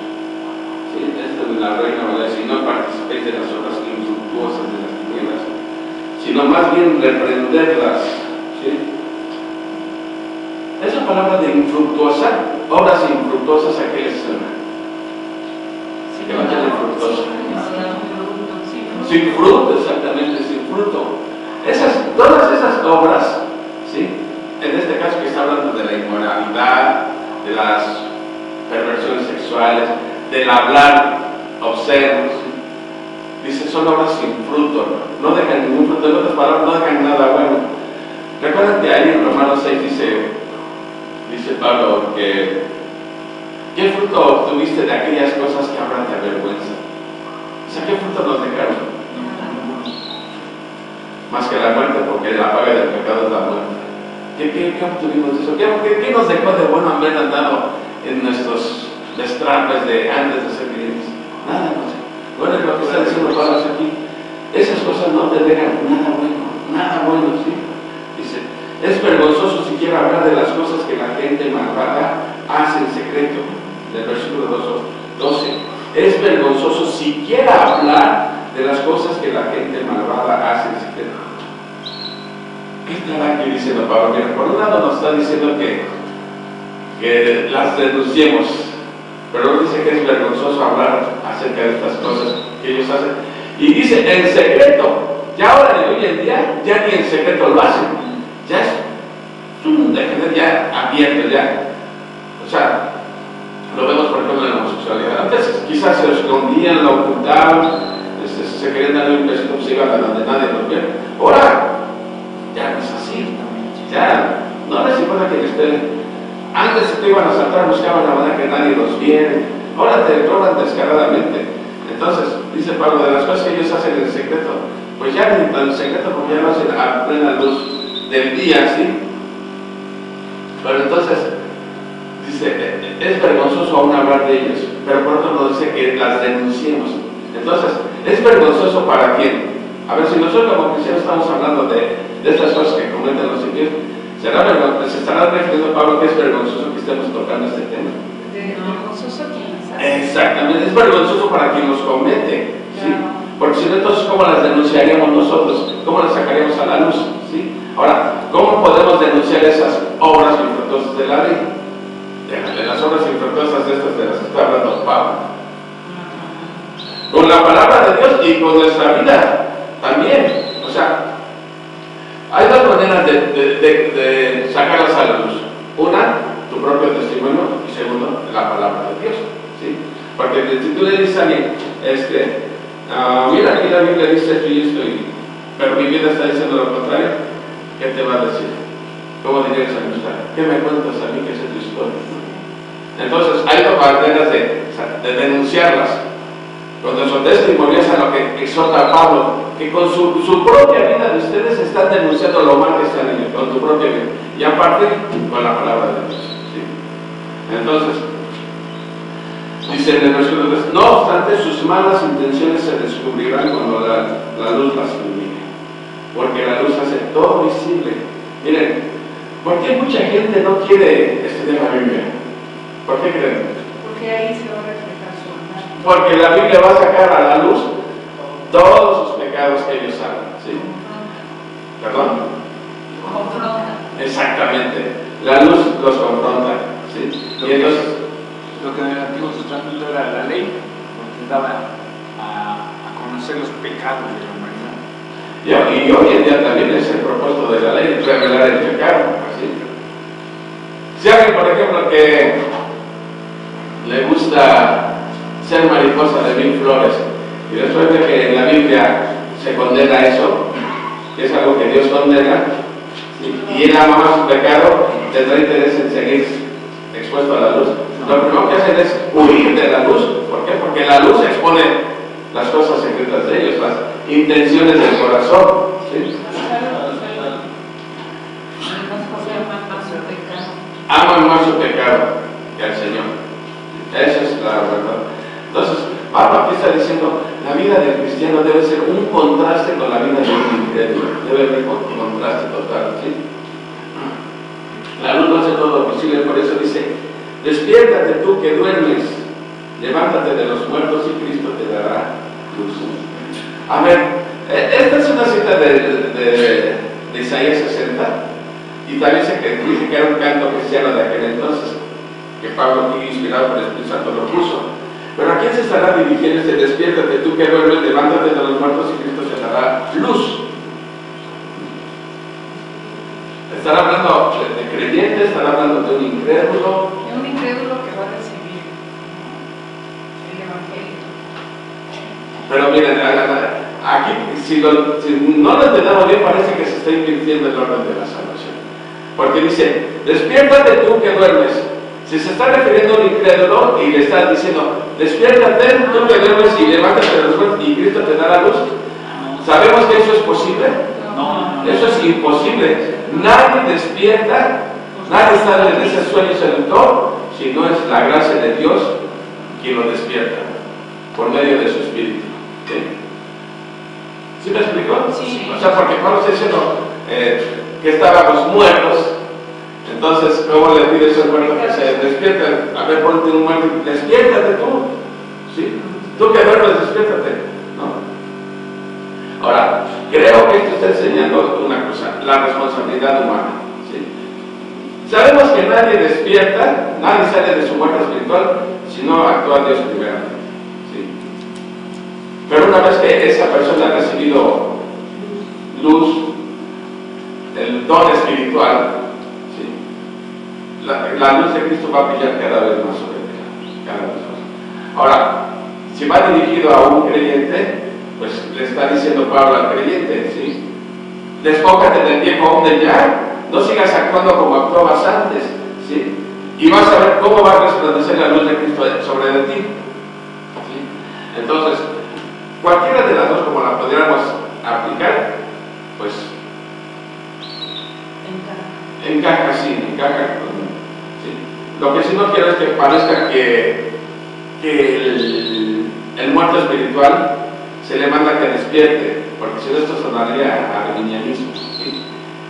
¿Sí? Esto es la Reina Valera, si no participéis de las obras infructuosas de las tinieblas, sino más bien reprenderlas. ¿Sí? Esa palabra de infructuosa, obras infructuosas, ¿a qué les suena? Sí, ¿Qué va a tener fructuoso? Sin Sin fruto, exactamente, sin fruto. Todas esas obras, ¿sí? En este caso que está hablando de la inmoralidad, de las perversiones sexuales, del hablar obsceno, ¿sí? Dice, son obras sin fruto, no dejan ningún fruto, en otras palabras, no dejan nada bueno. Recuerden que ahí en Romanos 6 dice Pablo que ¿qué fruto obtuviste de aquellas cosas que hablan de vergüenza? O sea, ¿qué fruto nos dejaron? Más que la muerte, porque la paga del pecado es la muerte. ¿Qué obtuvimos de eso? ¿Qué nos dejó de bueno haber andado en nuestros destrapes de antes de ser creyentes? Nada más. Bueno, es lo que está diciendo Pablo aquí. Esas cosas no te dejan nada bueno, ¿sí? Dice, es vergonzoso siquiera hablar de las cosas que la gente malvada hace en secreto. Del versículo 12. Es vergonzoso siquiera hablar de las cosas que la gente malvada hace en secreto. ¿Qué estará aquí diciendo Pablo? Mira, por un lado nos está diciendo que las denunciemos, pero dice que es vergonzoso hablar acerca de estas cosas que ellos hacen. Y dice, en secreto. Ya ahora, hoy en día, ya ni en secreto lo hacen. Ya es un degenere ya abierto, ya. O sea, lo vemos por ejemplo en la homosexualidad. Antes quizás se lo escondían, lo ocultaban, se querían darle un besito, pues iban a donde nadie los ve. Ahora, ya no es así. Ya, no les importa que les esperen. Antes te iban a asaltar, buscaban la manera que nadie los viera. Ahora te roban descaradamente. Entonces, dice Pablo, de las cosas que ellos hacen en secreto, pues ya ni tan secreto como ya lo hacen a plena luz del día, ¿sí? Pero entonces, dice, es vergonzoso aún hablar de ellos, pero por otro lado dice que las denunciemos. Entonces, ¿es vergonzoso para quién? A ver, si nosotros como cristianos estamos hablando de estas cosas que cometen los impíos, se estará refiriendo Pablo que es vergonzoso que estemos tocando este tema. vergonzoso quien las hace. Exactamente, es vergonzoso para quien los comete, ¿sí? Claro. Porque si no, entonces, ¿cómo las denunciaríamos nosotros? ¿Cómo las sacaríamos a la luz? ¿Sí? Ahora, ¿cómo podemos denunciar esas obras infructuosas de la ley? De las obras infructuosas de estas de las que está hablando Pablo. Con la palabra de Dios y con nuestra vida también. O sea, hay dos maneras de sacarlas a la luz. Una, tu propio testimonio, y segundo, la palabra de Dios, ¿sí? Porque si tú le dices a alguien, mira, aquí la Biblia dice esto y esto, pero mi vida está diciendo lo contrario, ¿qué te va a decir? ¿Cómo dirías a mi hija? ¿Qué me cuentas a mí que es tu historia? Entonces, hay dos maneras de denunciarlas. Con nuestro testimonio es a lo que exhorta Pablo, que con su propia vida de ustedes están denunciando lo mal que están en con tu propia vida. Y aparte, con la palabra de Dios. ¿Sí? Entonces, dice en el versículo 3, no obstante, sus malas intenciones se descubrirán cuando la luz las ilumine, porque la luz hace todo visible. Miren, ¿por qué mucha gente no quiere estudiar la Biblia? ¿Por qué creen? Porque ahí se va a reflejar su maldad. Porque la Biblia va a sacar a la luz todos sus pecados que ellos saben. ¿Sí? ¿Perdón? Confronta. Exactamente. La luz los confronta. ¿Sí? Y entonces, Lo que en el Antiguo Testamento era la ley, porque daba a conocer los pecados de la humanidad. y hoy en día también es el propósito de la ley, revelar el pecado. ¿Sí? Si alguien, por ejemplo, que le gusta ser mariposa de 1000 flores, y después de que en la Biblia se condena eso, que es algo que Dios condena, y él ama más su pecado, tendrá interés en seguir expuesto a la luz. Lo primero que hacen es huir de la luz. ¿Por qué? Porque la luz expone las cosas secretas de ellos, las intenciones del corazón. ¿Sí? Aman más su pecado que al Señor. Esa es la verdad. Entonces, Pablo aquí está diciendo, la vida del cristiano debe ser un contraste con la vida de un incrédulo. Debe haber un contraste total. ¿Sí? La luz no hace todo visible, por eso dice, despiértate tú que duermes, levántate de los muertos y Cristo te dará luz. A ver, esta es una cita de Isaías 60, y también dice que era un canto cristiano de aquel entonces, que Pablo, inspirado por el Espíritu Santo, lo puso. Pero ¿a quién se estará dirigiendo este despiértate tú que duermes, levántate de los muertos y Cristo te dará luz? ¿Estará hablando de creyente? ¿Estará hablando de un incrédulo? Es un incrédulo que va a recibir el Evangelio. Pero miren, aquí, si no lo entendemos bien, parece que se está invirtiendo el orden de la salvación. Porque dice, despiértate tú que duermes. Si se está refiriendo a un incrédulo y le está diciendo, despiértate tú que duermes y levántate de los muertos y Cristo te dará luz. ¿Sabemos que eso es posible? No. Eso es imposible. Nadie despierta, nadie está en ese sueño seductor, si no es la gracia de Dios quien lo despierta, por medio de su Espíritu. ¿Sí? ¿Sí me explicó? Sí. O sea, porque Pablo está diciendo que estábamos muertos, entonces, ¿cómo le pides al muerto que se despierte? A ver, ponte un muerto y despiértate tú. ¿Sí? Tú que duermes, despiértate. ¿No? Ahora, creo que esto está enseñando una cosa, la responsabilidad humana. ¿Sí? Sabemos que nadie despierta, nadie sale de su muerte espiritual si no actúa Dios primero. ¿Sí? Pero una vez que esa persona ha recibido luz, el don espiritual, ¿sí? la luz de Cristo va a brillar cada vez más sobre él, cada vez más. Ahora, si va dirigido a un creyente, pues le está diciendo Pablo al creyente, ¿sí? Despójate del viejo hombre ya, no sigas actuando como actuabas antes, ¿sí? Y vas a ver cómo va a resplandecer la luz de Cristo sobre de ti. ¿Sí? Entonces, cualquiera de las dos, como la pudiéramos aplicar, pues encaja, sí, encaja. ¿Sí? Lo que sí no quiero es que parezca que el muerto espiritual se le manda que despierte, porque si no esto sonaría a arminianismo, ¿sí?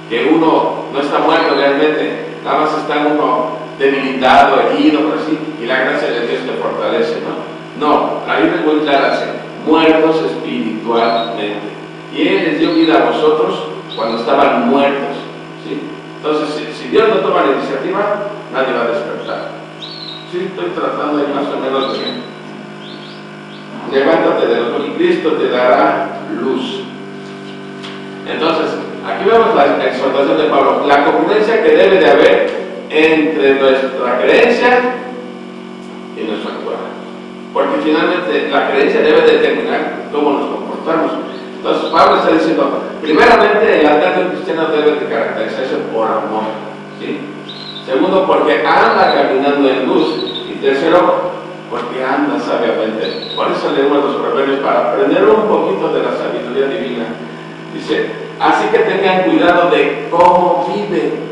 Que uno no está muerto realmente, nada más está uno debilitado, herido, por así, y la gracia de Dios te fortalece, ¿no? No, la Biblia es muy clara, dice, muertos espiritualmente. Y Él les dio vida a vosotros cuando estaban muertos, ¿sí? Entonces, si Dios no toma la iniciativa, nadie va a despertar. Sí, estoy tratando de más o menos de... Levántate de los y Cristo te dará luz. Entonces, aquí vemos la exhortación de Pablo, la congruencia que debe de haber entre nuestra creencia y nuestro actuar. Porque finalmente la creencia debe determinar cómo nos comportamos. Entonces, Pablo está diciendo, primeramente, el altar de un cristiano debe de caracterizarse por amor. ¿Sí? Segundo, porque anda caminando en luz. Y tercero, porque anda sabiamente. Por eso leemos los proverbios, para aprender un poquito de la sabiduría divina. Dice, así que tengan cuidado de cómo viven.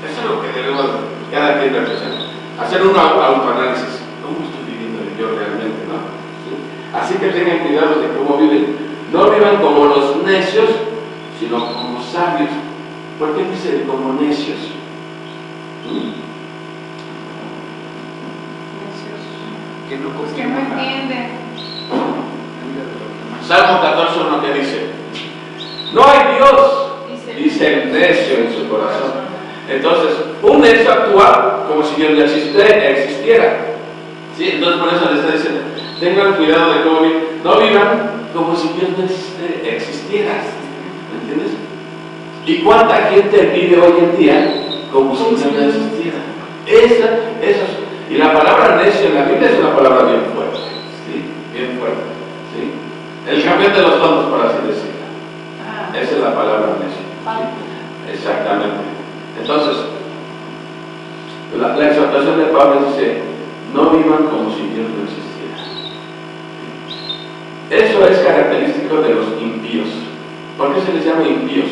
Eso es lo que debemos cada quien reflexionar. Hacer un autoanálisis. ¿Cómo estoy viviendo yo realmente, no? ¿Sí? Así que tengan cuidado de cómo viven. No vivan como los necios, sino como sabios. ¿Por qué dice como necios? Que no Pues que no entienden. Salmo 14:1 que dice, no hay Dios, dice el necio en su corazón. Entonces, un necio actúa como si Dios no existiera. ¿Sí? Entonces por eso le está diciendo, tengan cuidado de cómo viven. No vivan como si Dios no existiera. ¿Me entiendes? ¿Y cuánta gente vive hoy en día como si Dios no existiera? Y la palabra necio en la Biblia es una palabra bien fuerte. ¿Sí? Bien fuerte. ¿Sí? El campeón de los tontos, por así decirlo. Esa es la palabra necio. Exactamente. Entonces, la exhortación de Pablo dice, no vivan como si Dios no existiera. Eso es característico de los impíos. ¿Por qué se les llama impíos?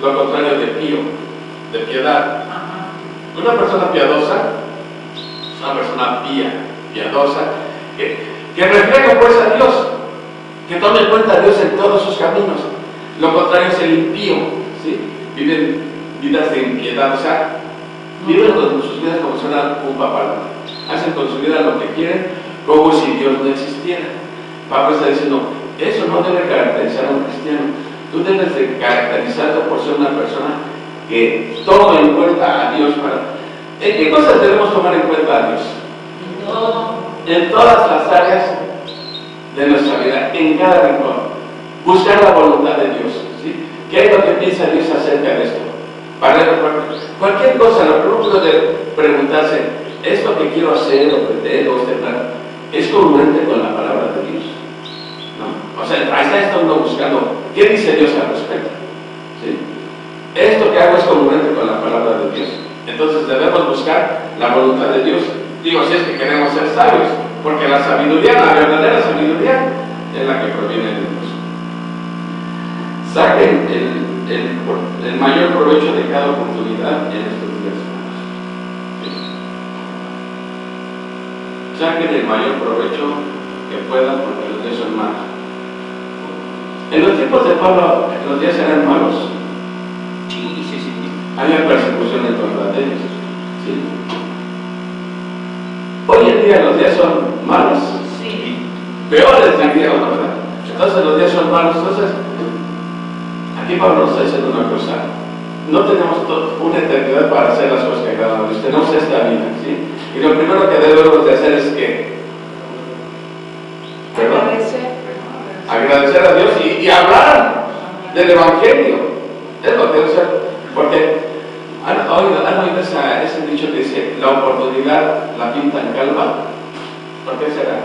Lo contrario de pío, de piedad. Una persona piadosa es una persona piadosa, que refleja pues a Dios, que tome en cuenta a Dios en todos sus caminos. Lo contrario es el impío, ¿sí? Viven vidas de impiedad, o sea, viven con sus vidas como si fuera un papalote. Hacen con su vida lo que quieren, como si Dios no existiera. Pablo está diciendo, eso no debe caracterizar a un cristiano. Tú debes de caracterizarte por ser una persona que toma en cuenta a Dios para... ¿En qué cosas debemos tomar en cuenta a Dios? En todas las áreas de nuestra vida, en cada rincón. Buscar la voluntad de Dios, ¿sí? ¿Qué es lo que piensa Dios acerca de esto? Cualquier cosa, lo primero de preguntarse, ¿esto que quiero hacer o pretendo o plan es congruente con la palabra de Dios? ¿No? O sea, ahí está uno buscando, ¿qué dice Dios al respecto? ¿Sí? Esto que hago es congruente con la palabra de Dios. Entonces debemos buscar la voluntad de Dios. Digo, si es que queremos ser sabios, porque la sabiduría, la verdadera sabiduría, es la que proviene de Dios. Saquen el mayor provecho de cada oportunidad en estos días, hermanos. ¿Sí? Saquen el mayor provecho que puedan, porque los días son malos. En los tiempos de Pablo, los días eran malos. Sí. Había persecución en contra de ellos. ¿Sí? Hoy en día los días son malos. Sí. Peores diríamos, ¿verdad? Entonces los días son malos. Entonces, aquí Pablo nos está diciendo una cosa. No tenemos una eternidad para hacer las cosas que agradan a Dios. Tenemos esta vida, ¿sí? Y lo primero que debemos de hacer es que agradecer a Dios y hablar del Evangelio. Es lo que debe ser. Porque han oído ese dicho que dice, la oportunidad la pintan calva. ¿Por qué será?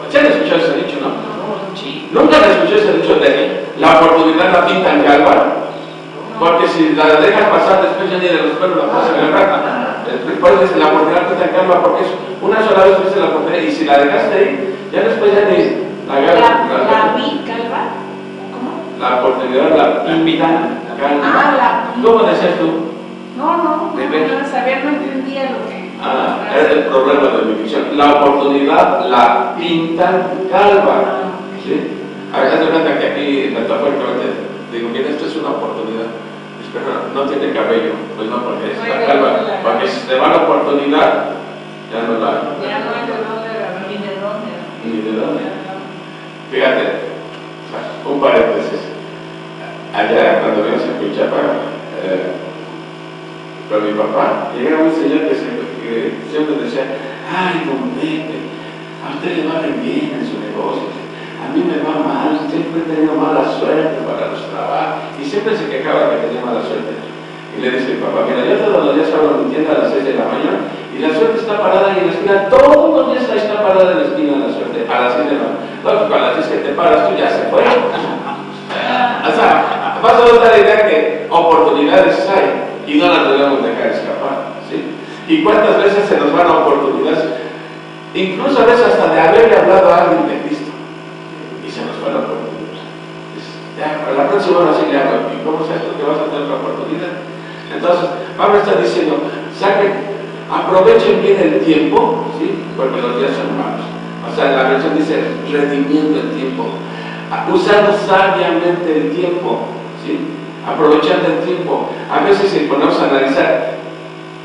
¿Se han escuchado ese dicho, no? Sí. ¿Nunca han escuchado ese dicho de la oportunidad la pintan calva? Porque si la dejas pasar después ya ni de los pelos la pasan en la Después dice la oportunidad pintan calva porque es una sola vez tuviste la oportunidad y si la dejaste ahí, ya después ya ni la agarras. ¿La vi calva? ¿Cómo? La oportunidad la pintan calva. La ¿Cómo decías tú? No Bebé. sabía, no entendía lo que... Es el problema de mi dicción. La oportunidad la pintan calva. ¿Sí? Haz de cuenta que aquí metafóricamente digo, bien, esto es una oportunidad. Pero no tiene cabello, pues no, porque está calva. Porque si te va la oportunidad, ya no la. Ya no hay de dónde agarrar. Ni de dónde. Fíjate, un paréntesis. Allá, cuando vimos en Cuchapa, con mi papá, llegaba un señor que siempre decía, ay, don Pepe, a usted le va bien en su negocio, a mí me va mal, siempre he tenido mala suerte para los trabajos, y siempre se quejaba que tenía mala suerte. Y le dice mi papá, mira, yo todos los días abro mi tienda a las 6 de la mañana, y la suerte está parada ahí en la esquina, todos los días está parada en la esquina la suerte, a las 6 de la mañana. Lógico, a las 6 que te paras tú ya se fue. O sea, vas a dar la idea que oportunidades hay, y no las debemos dejar escapar, ¿sí? ¿Y cuántas veces se nos van oportunidades? incluso a veces hasta de haberle hablado a alguien de Cristo, y se nos fue la oportunidad. Ya, para la próxima hora sí le hago, ¿y cómo sabes tú que vas a tener otra oportunidad? Entonces, Pablo está diciendo, aprovechen bien el tiempo, ¿sí? Porque los días son malos. O sea, la versión dice, redimiendo el tiempo, usando sabiamente el tiempo, ¿sí? Aprovechando el tiempo. A veces si ponemos a analizar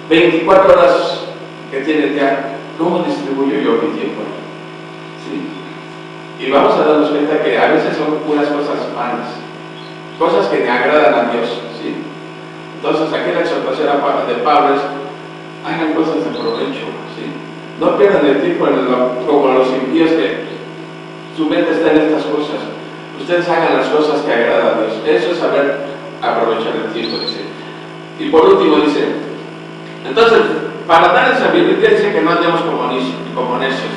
24 horas que tiene el día, ¿cómo distribuyo yo mi tiempo? ¿Sí? Y vamos a darnos cuenta que a veces son puras cosas malas, cosas que me agradan a Dios, ¿sí? Entonces aquí la exhortación de Pablo es, hagan cosas de provecho, ¿sí? No pierdan el tiempo como los impíos que su mente está en estas cosas. Ustedes hagan las cosas que agradan a Dios. Eso es saber aprovechar el tiempo, dice. Y por último dice, entonces, para dar esa Biblia dice que no andemos como necios,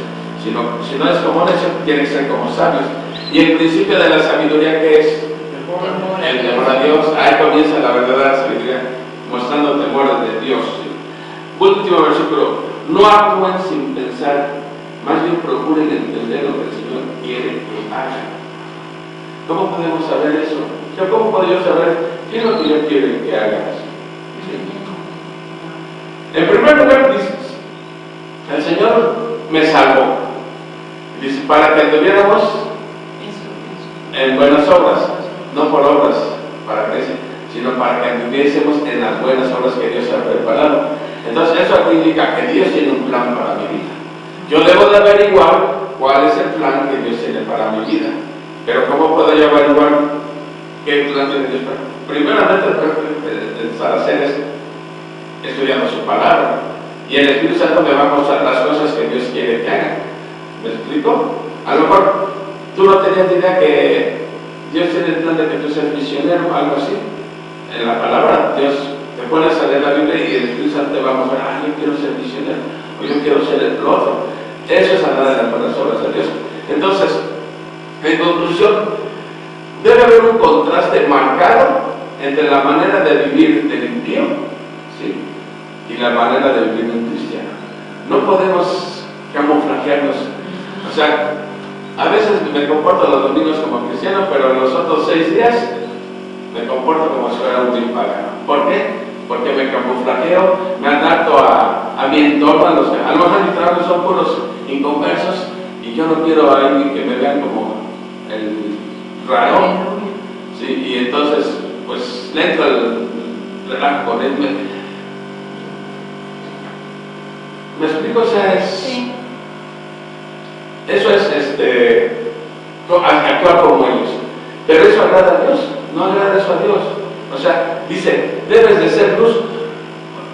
sino, si no es como necios, tiene que ser como sabios. Y el principio de la sabiduría, ¿qué es? El temor a Dios. Ahí comienza la verdadera sabiduría, mostrando temor de Dios. ¿Sí? Último versículo, no actúen sin pensar, más bien procuren entender lo que el Señor quiere que hagan. ¿Cómo podemos saber eso? O sea, ¿cómo puedo yo saber qué es lo que Dios quiere que hagas? ¿Sí? En primer lugar, dices, el Señor me salvó. Dice, para que anduviéramos en buenas obras, no por obras para crecer, sino para que anduviésemos en las buenas obras que Dios ha preparado. Entonces, eso indica que Dios tiene un plan para mi vida. Yo debo de averiguar cuál es el plan que Dios tiene para mi vida. Pero ¿cómo puedo yo averiguar qué plan tiene Dios para mí? Primeramente, el hacer es estudiando su palabra. Y el Espíritu Santo me va a mostrar las cosas que Dios quiere que haga. ¿Me explico? A lo mejor tú no tenías idea que Dios tiene el plan de que tú seas misionero o algo así. En la palabra, Dios te pones a leer la Biblia y el Espíritu Santo te va a mostrar, yo quiero ser misionero, o yo quiero ser el otro. Eso es andar en las buenas obras de Dios. Entonces, en conclusión, debe haber un contraste marcado entre la manera de vivir del impío, ¿sí?, y la manera de vivir de un cristiano. No podemos camuflajearnos. O sea, a veces me comporto los domingos como cristiano, pero los otros 6 días me comporto como si fuera un vil pagano. ¿Por qué? Porque me camuflajeo, me adapto a mi entorno, a lo mejor mis trabajos son puros inconversos y yo no quiero a alguien que me vean como el raro, ¿sí? Y entonces, pues, le entro al relajo con él. ¿Me explico? O sea, Sí. eso es actuar como ellos. Pero eso agrada a Dios, no agrada eso a Dios. O sea, dice, debes de ser luz.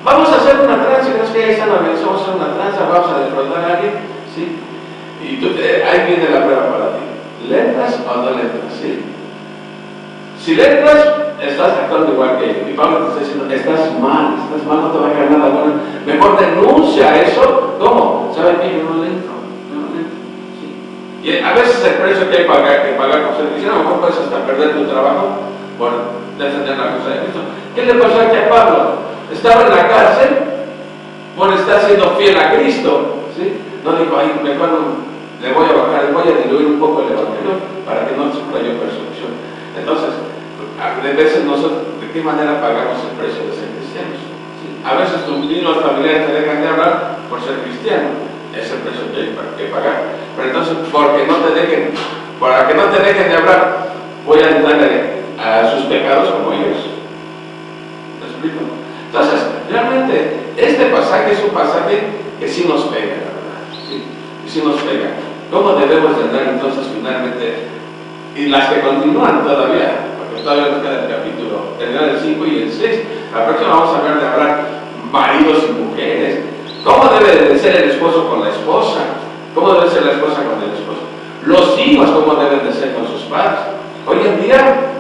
Vamos a hacer una tranza, no es que ahí están organizados, vamos a hacer una tranza, vamos a defraudar a alguien, ¿sí? Y ahí viene la prueba para ti. ¿Le entras o no le entras? ¿Sí? Si le entras, estás actuando igual que ellos. Y Pablo te está diciendo, estás mal, no te va a caer nada bueno. Mejor denuncia a eso. ¿Cómo? ¿Saben qué? Yo no le entro. ¿Sí? Y a veces el precio que hay que pagar por ser cristiano, a lo mejor puedes hasta perder tu trabajo por defender la cosa de Cristo. ¿Qué le pasó aquí a Pablo? Estaba en la cárcel por estar siendo fiel a Cristo, ¿sí? No dijo, ay, mejor le voy a bajar, voy a diluir un poco el evangelio para que no sufra yo persecución. Entonces, a veces nosotros, ¿de qué manera pagamos el precio de ser cristianos? ¿Sí? A veces tus mismos familiares te dejan de hablar por ser cristiano. Es el precio que hay que pagar. Pero entonces, para que no te dejen de hablar, voy a entrarle a sus pecados como ellos. ¿Me explico? Entonces, realmente, este pasaje es un pasaje que sí nos pega, la verdad. ¿Sí? Y sí nos pega. ¿Cómo debemos de andar entonces finalmente? Y las que continúan todavía, porque todavía nos queda el capítulo, el 5 y el 6. La próxima vamos a ver de hablar maridos y mujeres. ¿Cómo debe de ser el esposo con la esposa? ¿Cómo debe ser la esposa con el esposo? Los hijos, ¿cómo deben de ser con sus padres? Hoy en día,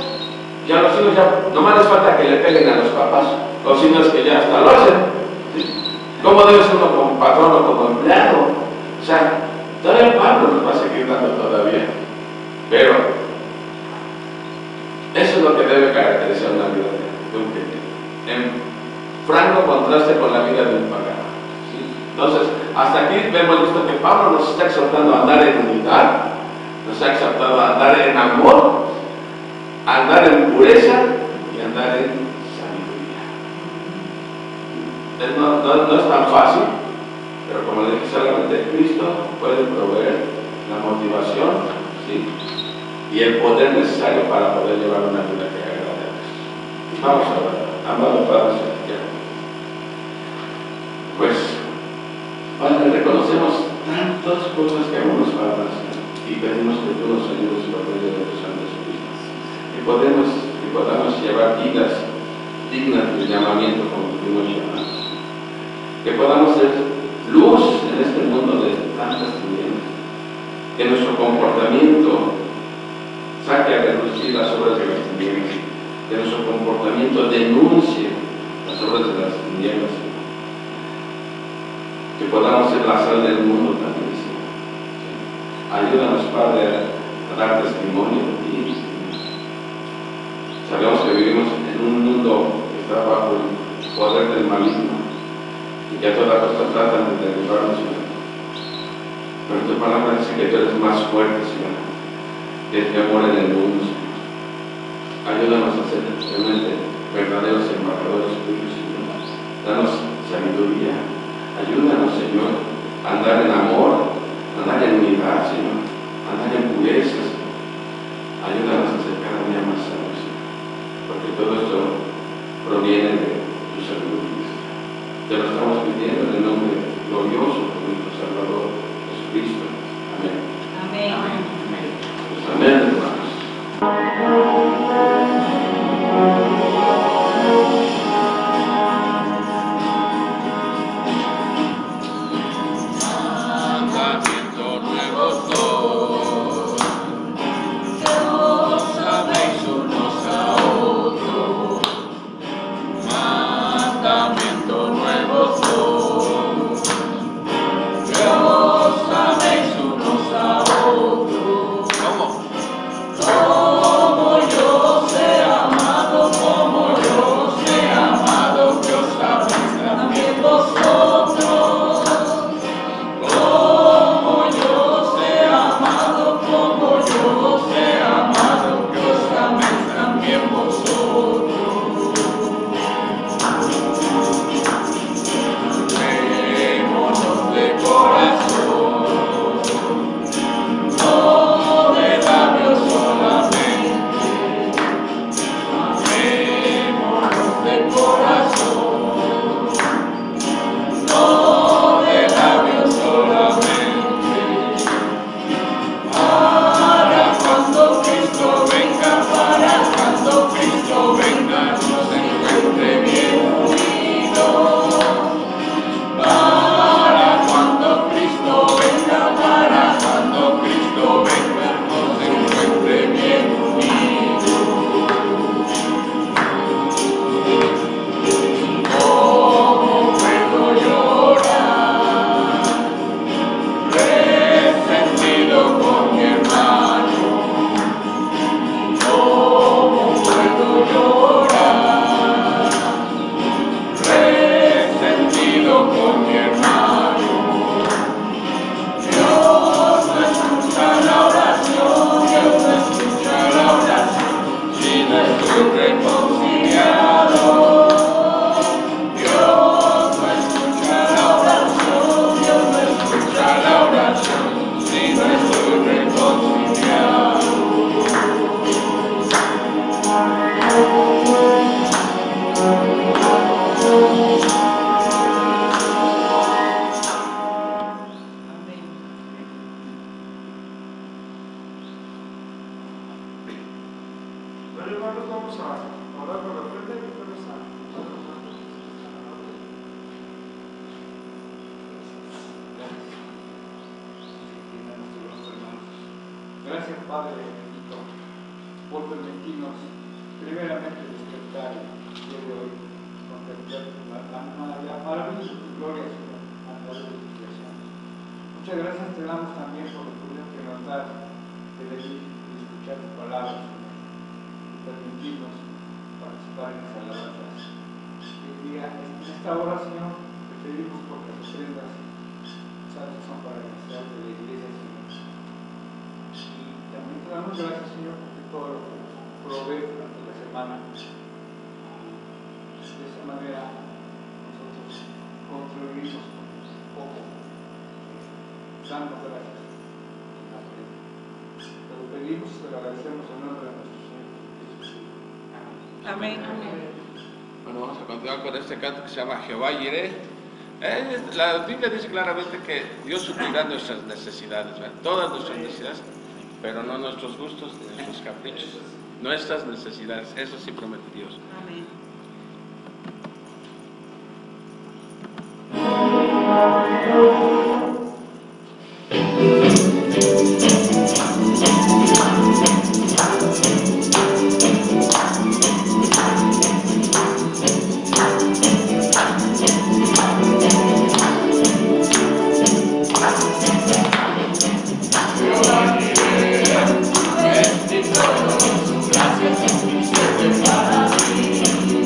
ya los hijos nomás les falta que le peguen a los papás, o si no es que ya hasta lo hacen. ¿Sí? ¿Cómo debe ser uno como patrón o como empleado? O sea, todavía Pablo nos va a seguir dando todavía. Pero eso es lo que debe caracterizar una vida de un creyente, en franco contraste con la vida de un pagano. ¿Sí? Entonces, hasta aquí hemos visto que Pablo nos está exhortando a andar en unidad, nos ha exhortado a andar en amor, a andar en pureza y a andar en sabiduría. No es tan fácil, pero como le dije, solamente Cristo puede proveer la motivación, ¿sí?, y el poder necesario para poder llevar una vida que agrade a Dios. Vamos a ver, amado Padre Celestial. Pues, Padre, reconocemos tantas cosas que aún nos faltan, Señor, y pedimos que tú nos ayudes por medio de tu Santo Espíritu. Y podamos llevar vidas dignas del llamamiento como fuimos llamados. Que podamos ser luz en este mundo de tantas tinieblas. Que nuestro comportamiento saque a reducir las obras de las tinieblas. Que nuestro comportamiento denuncie las obras de las tinieblas. Que podamos ser la sal del mundo también, Señor. Ayúdanos, Padre, a dar testimonio de ti, Señor. Sabemos que vivimos en un mundo que está bajo el poder del maligno y que a toda costa tratan de derribarnos, Señor. Pero tu palabra dice que tú eres más fuerte, Señor, que el que mora en el mundo, Señor. Ayúdanos a ser realmente verdaderos embajadores tuyos, Señor. Danos sabiduría. Ayúdanos, Señor, a andar en amor, a andar en unidad, Señor, a andar en pureza, Señor. Ayúdanos a ser cada día más sabios, Señor, porque todo esto proviene de tu sabiduría. Te lo estamos pidiendo en el nombre glorioso de nuestro Salvador Jesucristo. Amén. Amén. Pues amén, hermanos. Mandamiento nuevo soy, que os améis unos a otros. Mandamiento nuevo soy, que os améis unos a otros. Como yo sé amado, como yo sé amado, que os améis también vosotros. Como yo sé amado, como yo sé amado, que os améis también vosotros. Amémonos de corazón, no de labios solamente. Amémonos de corazón, no de labios solamente. Para cuando Cristo venga, nos encuentre bien unidos. Para cuando Cristo venga, nos encuentre bien unidos. ¿Cómo puedo llorar resentido con mi hermano? ¿Cómo puedo llorar resentido con mi hermano? Dios no escucha la oración, Dios no escucha la oración si no estoy reconciliado. Dios no escucha la oración, Dios no escucha la oración si no estoy reconciliado. Bueno, hermanos, vamos a orar por la ofrenda y después a Gracias, Padre bendito, por permitirnos primeramente despertar el día de hoy, contemplar la maravilla de tu gloria, Señor, a través de tu creación. Muchas gracias te damos también por la oportunidad que nos das de venir y escuchar tu palabra, Señor, y permitirnos participar en esa alabanza. En esta hora, Señor, te pedimos por las ofrendas necesarios son para la necesidad de la iglesia, Señor. Y también te damos gracias, Señor, porque todo lo que nos provee durante la semana. De esa manera nosotros contribuimos con poco, dando gracias. Te lo pedimos y te lo agradecemos en nombre de nuestro Señor Jesucristo. Amén. Amén. Bueno, vamos a continuar con este canto que se llama Jehová Jireh. La Biblia dice claramente que Dios suplirá nuestras necesidades, ¿verdad? Todas nuestras necesidades, pero no nuestros gustos ni nuestros caprichos. Nuestras necesidades, eso sí promete Dios. Amén. Gracias, Cristo, para ti.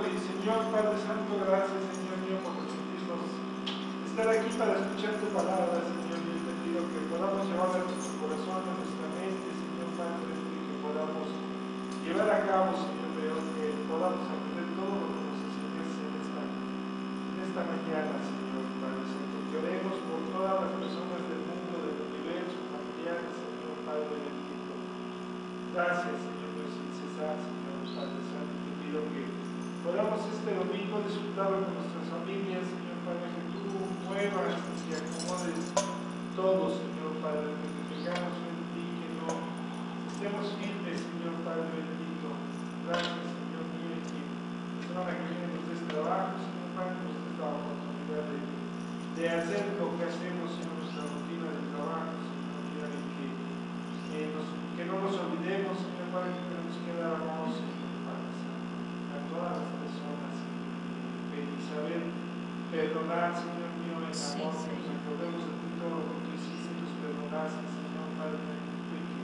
y Señor Padre Santo, gracias, Señor mío, por permitirnos estar aquí para escuchar tu palabra, Señor mío. Te pido que podamos llevarla a nuestro corazón, a nuestra mente, Señor Padre, y que podamos llevar a cabo, Señor mío, que podamos aprender todo lo que nos enseñas en esta mañana, Señor Padre Santo. Que oremos por todas las personas del mundo, del universo, familiares, Señor Padre bendito. Gracias, Señor mío, sin cesar, Señor Padre Santo. Te pido que podamos este domingo disfrutar con nuestras familias, Señor Padre, que tú muevas y acomodes todo, Señor Padre, que tengamos en ti, que no estemos firmes, Señor Padre bendito. Gracias, Señor mío, que la semana que viene nos des trabajo, Señor Padre, nos des la oportunidad de hacer lo que hacemos en nuestra rutina de trabajo, Señor mío, y que no nos olvidemos, Señor Padre, que tenemos que dar amor, Señor Padre Santo, a todas las personas y saber perdonar, Señor mío, en amor, que nos acordemos de ti, todo lo que tú hiciste, nos perdonaste, Señor Padre, y que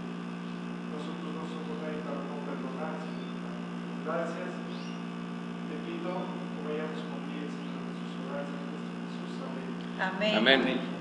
nosotros no somos nadie para no perdonar, Señor Padre. Gracias, te pido que vayamos con bien, Señor Jesús, gracias, Jesús, amén. Amén. Amén.